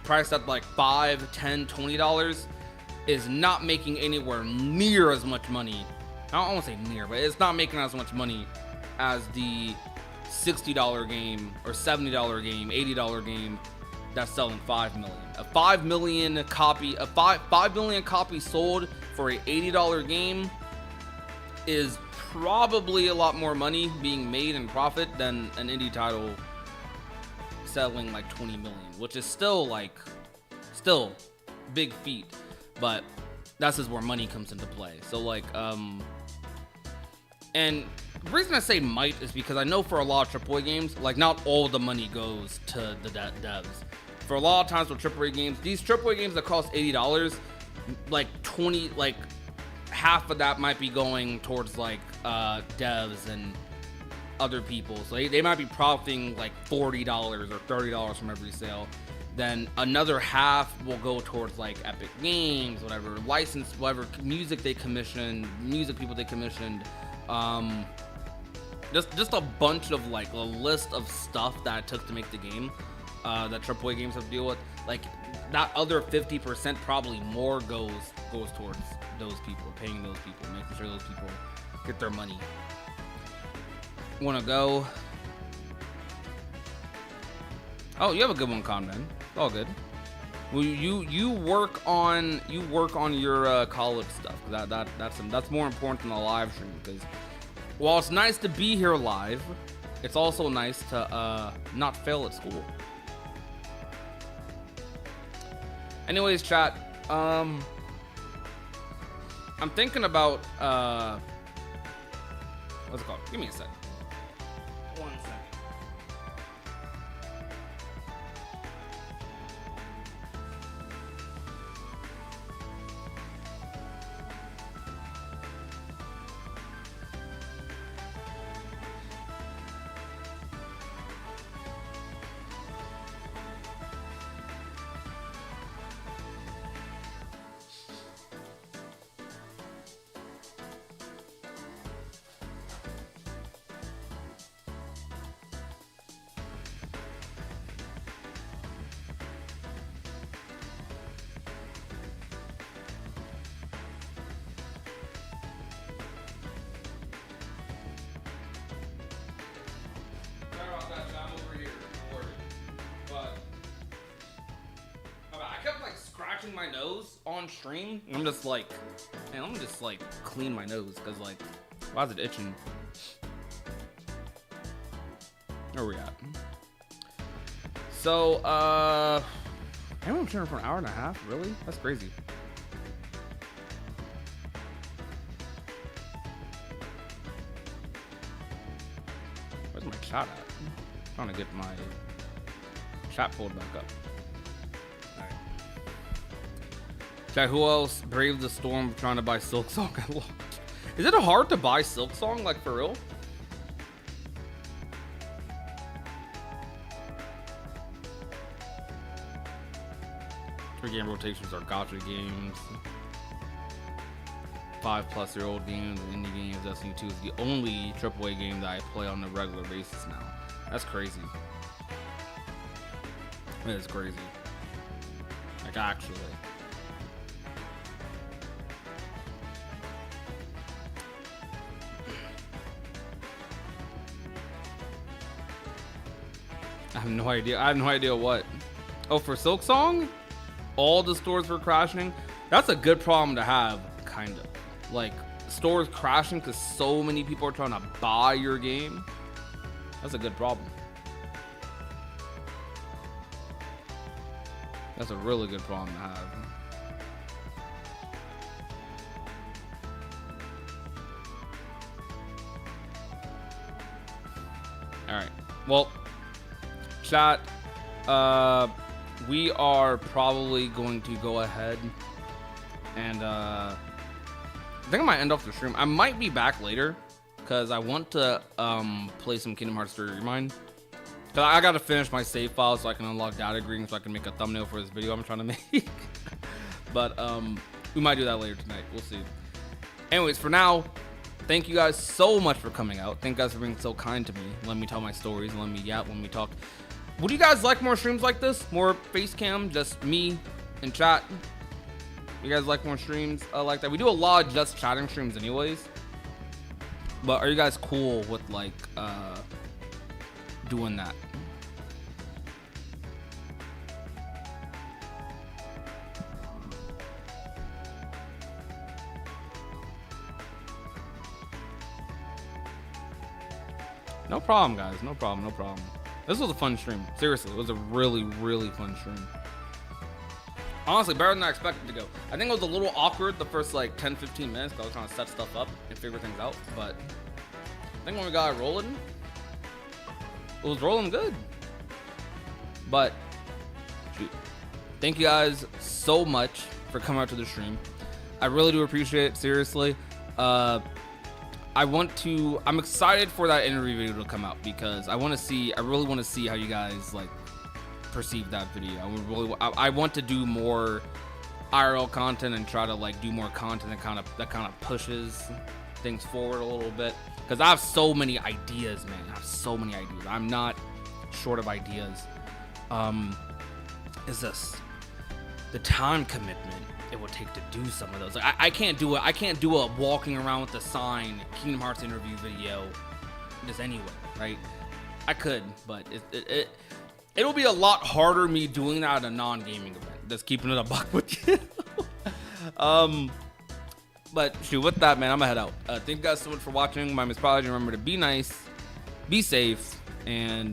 priced at like $5, $10, $20, is not making anywhere near as much money. I don't want to say near, but it's not making as much money as the $60 game or $70 game, $80 game that's selling 5 million. A 5 million copy, 5 million copies sold for a $80 game is probably a lot more money being made in profit than an indie title selling like 20 million, which is still big feat, but that's just where money comes into play. So like, and the reason I say might is because I know for a lot of AAA games, like not all the money goes to the devs. For a lot of times with AAA games, these AAA games that cost $80, like half of that might be going towards like devs and other people. So they might be profiting like $40 or $30 from every sale. Then another half will go towards like Epic Games, whatever, license, whatever music they commissioned, music people they commissioned. Just a bunch of like a list of stuff that it took to make the game that AAA games have to deal with. Like that other 50%, probably more goes towards those people, paying those people, making sure those people get their money. Want to go? Oh, you have a good one, Con Man. It's all good. Well, you work on your college stuff. That's more important than the live stream, because while it's nice to be here live, it's also nice to not fail at school. Anyways, chat. I'm thinking about what's it called? Give me a sec. 1 second. scratching my nose on stream. And I'm just like, man, let me just like clean my nose, cause like, why is it itching? Where are we at? So, I'm streaming for an hour and a half. Really? That's crazy. Where's my chat at? I'm trying to get my chat pulled back up. Alright. Chat, who else braved the storm trying to buy Silk Song at launch? Is it hard to buy Silk Song, like for real? Game rotations are gacha games. 5+-year-old games and indie games. Destiny 2 is the only AAA game that I play on a regular basis now. That's crazy. That is crazy. Like, actually. I have no idea. I have no idea what. Oh, for Silk Song? All the stores were crashing. That's a good problem to have, kind of. Like, stores crashing because so many people are trying to buy your game. That's a good problem. That's a really good problem to have. All right. Well, chat. We are probably going to go ahead and I think I might end off the stream. I might be back later because I want to play some Kingdom Hearts 3 Remind. Cause I gotta finish my save file so I can unlock data greeting so I can make a thumbnail for this video I'm trying to make. But we might do that later tonight. We'll see. Anyways, for now, thank you guys so much for coming out. Thank you guys for being so kind to me. Let me tell my stories. Let me yap. Let me talk. Would you guys like more streams like this? More face cam, just me and chat? You guys like more streams like that? We do a lot of just chatting streams anyways. But are you guys cool with like doing that? No problem, guys. No problem. No problem. This was a fun stream. Seriously, it was a really, really fun stream. Honestly, better than I expected to go. I think it was a little awkward the first like 10-15 minutes because I was trying to set stuff up and figure things out. But I think when we got it rolling, it was rolling good. But shoot, thank you guys so much for coming out to the stream. I really do appreciate it. Seriously. I'm excited for that interview video to come out because I really want to see how you guys like perceive that video. I want to do more IRL content and try to like do more content that kind of pushes things forward a little bit because I have so many ideas, man. I have so many ideas. I'm not short of ideas. Is this the time commitment it would take to do some of those? Like, I can't do it. I can't do a walking around with the sign Kingdom Hearts interview video just anyway, right? I could, but it'll be a lot harder me doing that at a non-gaming event. Just keeping it a buck with you. But shoot, with that, man, I'm gonna head out. Thank you guys so much for watching. My name is Prodigy. Remember to be nice, be safe, and